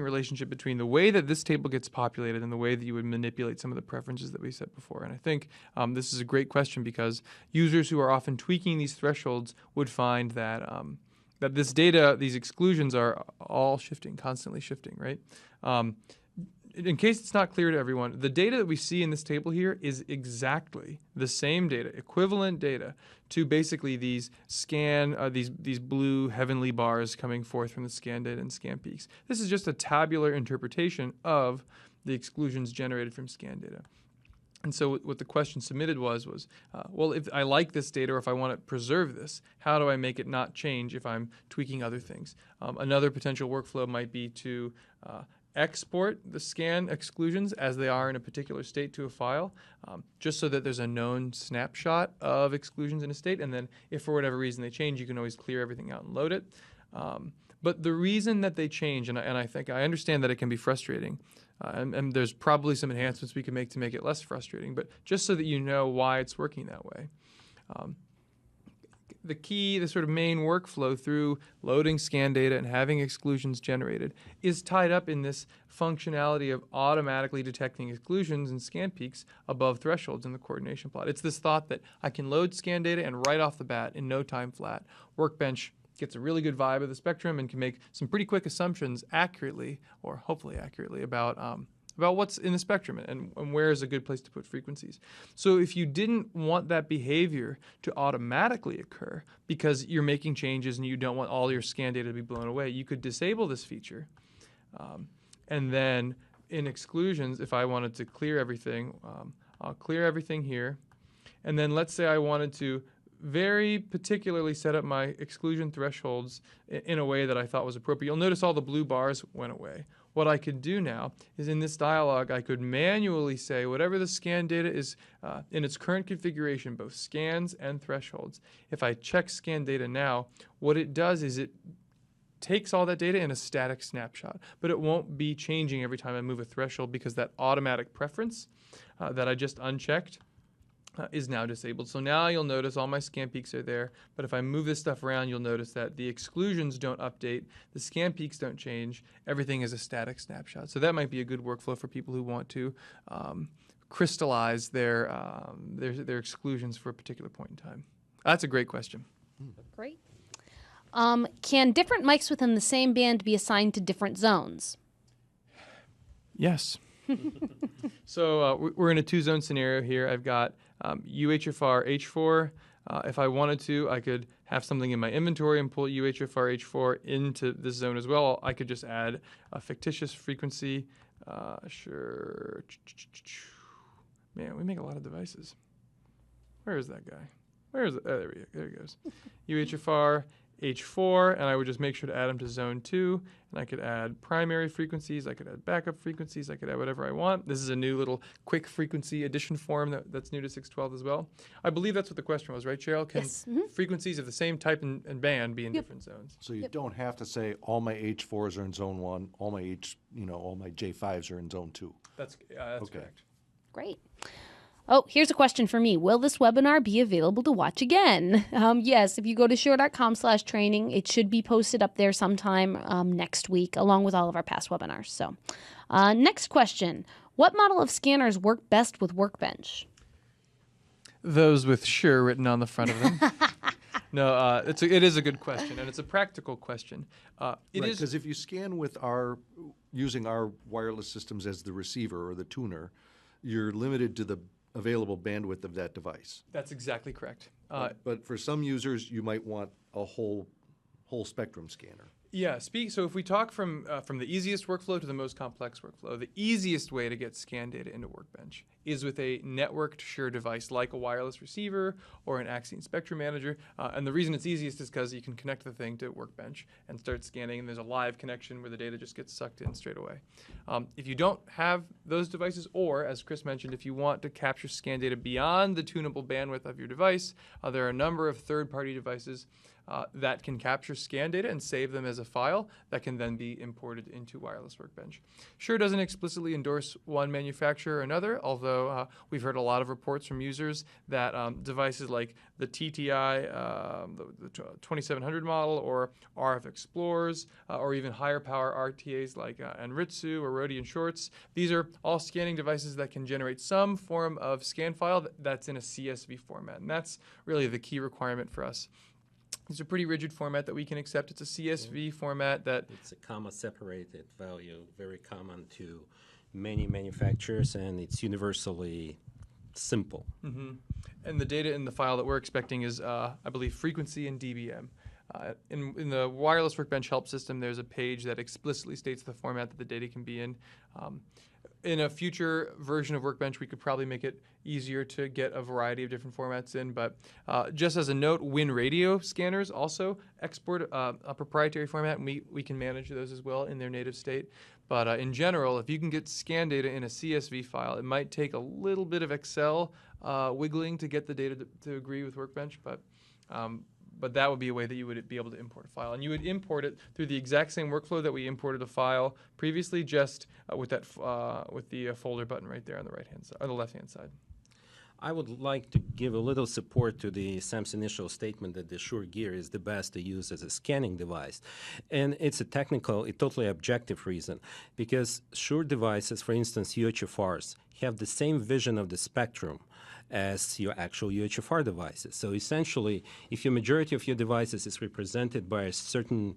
Speaker 3: relationship between the way that this table gets populated and the way that you would manipulate some of the preferences that we said before. And I think this is a great question because users who are often tweaking these thresholds would find that that this data, these exclusions, are all shifting, constantly shifting, right? In case it's not clear to everyone, the data that we see in this table here is exactly the same data, equivalent data, to basically these these blue heavenly bars coming forth from the scan data and scan peaks. This is just a tabular interpretation of the exclusions generated from scan data. And so what the question submitted was well, if I like this data or if I want to preserve this, how do I make it not change if I'm tweaking other things? Another potential workflow might be to export the scan exclusions as they are in a particular state to a file, just so that there's a known snapshot of exclusions in a state. And then if for whatever reason they change, you can always clear everything out and load it. But the reason that they change, and I think I understand that it can be frustrating, and there's probably some enhancements we can make to make it less frustrating, but just so that you know why it's working that way. The sort of main workflow through loading scan data and having exclusions generated is tied up in this functionality of automatically detecting exclusions and scan peaks above thresholds in the coordination plot. It's this thought that I can load scan data and right off the bat, in no time flat, Workbench gets a really good vibe of the spectrum and can make some pretty quick assumptions accurately, or hopefully accurately, about what's in the spectrum and where is a good place to put frequencies. So if you didn't want that behavior to automatically occur because you're making changes and you don't want all your scan data to be blown away, you could disable this feature. And then in exclusions, if I wanted to clear everything, I'll clear everything here. And then let's say I wanted to very particularly set up my exclusion thresholds in a way that I thought was appropriate. You'll notice all the blue bars went away. What I could do now is in this dialog, I could manually say whatever the scan data is in its current configuration, both scans and thresholds. If I check scan data now, what it does is it takes all that data in a static snapshot, but it won't be changing every time I move a threshold because that automatic preference that I just unchecked is now disabled. So now you'll notice all my scan peaks are there, but if I move this stuff around, you'll notice that the exclusions don't update, the scan peaks don't change, everything is a static snapshot. So that might be a good workflow for people who want to crystallize their exclusions for a particular point in time. That's a great question.
Speaker 1: Great. Can different mics within the same band be assigned to different zones?
Speaker 3: Yes. So we're in a two-zone scenario here. I've got UHFR H4. If I wanted to, I could have something in my inventory and pull UHFR H4 into this zone as well. I could just add a fictitious frequency. Sure. Man, we make a lot of devices. Where is that guy? Where is it? Oh, there he goes. UHFR H4, and I would just make sure to add them to zone 2, and I could add primary frequencies, I could add backup frequencies, I could add whatever I want. This is a new little quick frequency addition form that's new to 612 as well. I believe that's what the question was, right, Cheryl? Can
Speaker 1: Yes.
Speaker 3: frequencies of the same type and band be in different zones?
Speaker 2: So you don't have to say all my H4s are in zone 1, all my J5s are in zone 2.
Speaker 3: That's
Speaker 2: Okay.
Speaker 3: correct.
Speaker 1: Great. Oh, here's a question for me. Will this webinar be available to watch again? Yes, if you go to shure.com/training, it should be posted up there sometime next week, along with all of our past webinars. So next question. What model of scanners work best with Workbench?
Speaker 3: Those with Shure written on the front of them. No, it is a good question, and it's a practical question.
Speaker 2: Because if you scan with using our wireless systems as the receiver or the tuner, you're limited to the available bandwidth of that device.
Speaker 3: That's exactly correct.
Speaker 2: But for some users, you might want a whole spectrum scanner.
Speaker 3: Yeah, so if we talk from the easiest workflow to the most complex workflow, the easiest way to get scan data into Workbench is with a networked Shure device like a wireless receiver or an Axion Spectrum Manager. And the reason it's easiest is because you can connect the thing to Workbench and start scanning, and there's a live connection where the data just gets sucked in straight away. If you don't have those devices, or as Chris mentioned, if you want to capture scan data beyond the tunable bandwidth of your device, there are a number of third-party devices that can capture scan data and save them as a file that can then be imported into Wireless Workbench. Shure doesn't explicitly endorse one manufacturer or another, although we've heard a lot of reports from users that devices like the TTI, the 2700 model, or RF Explorers, or even higher power RTAs like Anritsu or Rodian Shorts, these are all scanning devices that can generate some form of scan file that's in a CSV format, and that's really the key requirement for us. It's a pretty rigid format that we can accept. It's a CSV format that...
Speaker 4: It's a comma-separated value, very common to many manufacturers, and it's universally simple.
Speaker 3: And the data in the file that we're expecting is, I believe, frequency and dBm. In the Wireless Workbench help system, there's a page that explicitly states the format that the data can be in. In a future version of Workbench, we could probably make it easier to get a variety of different formats in, but just as a note, WinRadio scanners also export a proprietary format, and we can manage those as well in their native state. But in general, if you can get scan data in a CSV file, it might take a little bit of Excel wiggling to get the data to agree with Workbench, but that would be a way that you would be able to import a file. And you would import it through the exact same workflow that we imported a file previously, just with the folder button right there on the right-hand side, or the left-hand side.
Speaker 4: I would like to give a little support to Sam's initial statement that the Shure Gear is the best to use as a scanning device. And it's a totally objective reason, because Shure devices, for instance, UHFRs, have the same vision of the spectrum as your actual UHFR devices. So essentially, if your majority of your devices is represented by a certain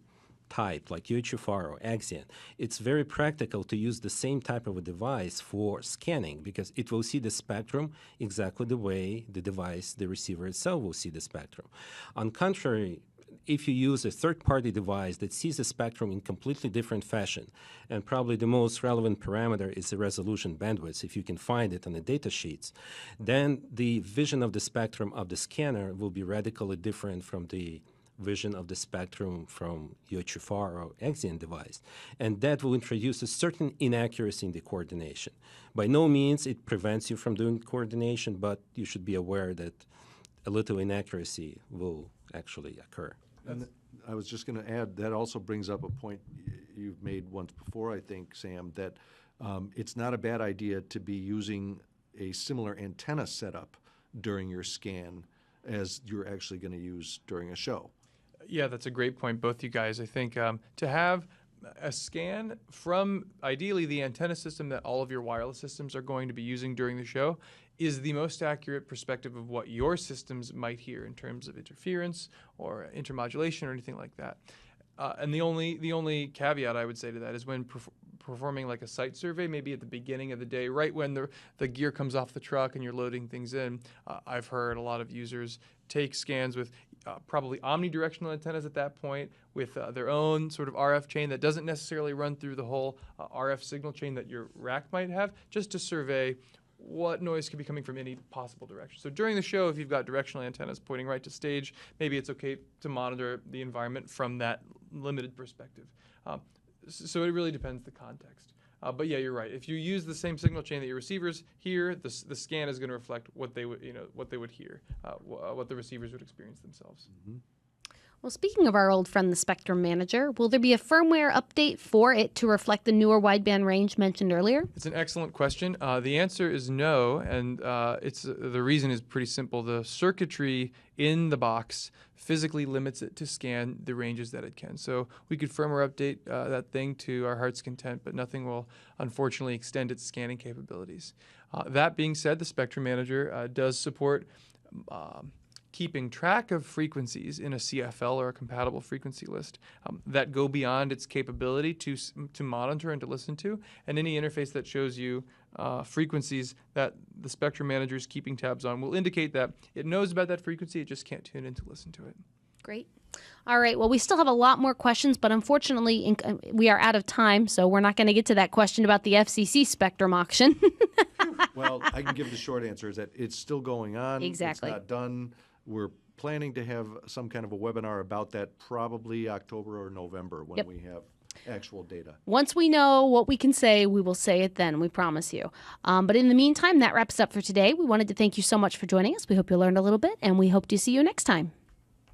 Speaker 4: type, like UHFR or Axion, it's very practical to use the same type of a device for scanning, because it will see the spectrum exactly the way the device, the receiver itself, will see the spectrum. On contrary, if you use a third-party device that sees the spectrum in completely different fashion, and probably the most relevant parameter is the resolution bandwidth, if you can find it on the data sheets, then the vision of the spectrum of the scanner will be radically different from the vision of the spectrum from UHFR or Axion device. And that will introduce a certain inaccuracy in the coordination. By no means it prevents you from doing coordination, but you should be aware that a little inaccuracy will actually occur.
Speaker 2: And I was just going to add, that also brings up a point you've made once before, I think, Sam, that it's not a bad idea to be using a similar antenna setup during your scan as you're actually going to use during a show.
Speaker 3: Yeah, that's a great point, both you guys. I think to have a scan from ideally the antenna system that all of your wireless systems are going to be using during the show is the most accurate perspective of what your systems might hear in terms of interference or intermodulation or anything like that. And the only caveat I would say to that is when performing like a site survey, maybe at the beginning of the day, right when the gear comes off the truck and you're loading things in, I've heard a lot of users take scans with probably omnidirectional antennas at that point with their own sort of RF chain that doesn't necessarily run through the whole RF signal chain that your rack might have, just to survey what noise could be coming from any possible direction. So during the show, if you've got directional antennas pointing right to stage, maybe it's okay to monitor the environment from that limited perspective. So it really depends the context. But yeah, you're right. If you use the same signal chain that your receivers hear, the scan is going to reflect what they would, what they would hear, what the receivers would experience themselves.
Speaker 2: Mm-hmm.
Speaker 1: Well, speaking of our old friend, the Spectrum Manager, will there be a firmware update for it to reflect the newer wideband range mentioned earlier?
Speaker 3: It's an excellent question. The answer is no, and the reason is pretty simple. The circuitry in the box physically limits it to scan the ranges that it can. So we could firmware update that thing to our heart's content, but nothing will unfortunately extend its scanning capabilities. That being said, the Spectrum Manager does support keeping track of frequencies in a CFL or a compatible frequency list that go beyond its capability to monitor and to listen to, and any interface that shows you frequencies that the Spectrum Manager is keeping tabs on will indicate that it knows about that frequency, it just can't tune in to listen to it.
Speaker 1: Great. All right. Well, we still have a lot more questions, but unfortunately we are out of time, so we're not going to get to that question about the FCC Spectrum auction.
Speaker 2: Well, I can give the short answer is that it's still going on.
Speaker 1: Exactly.
Speaker 2: It's not done. We're planning to have some kind of a webinar about that probably October or November when we have actual data.
Speaker 1: Once we know what we can say, we will say it then, we promise you. But in the meantime, that wraps up for today. We wanted to thank you so much for joining us. We hope you learned a little bit, and we hope to see you next time.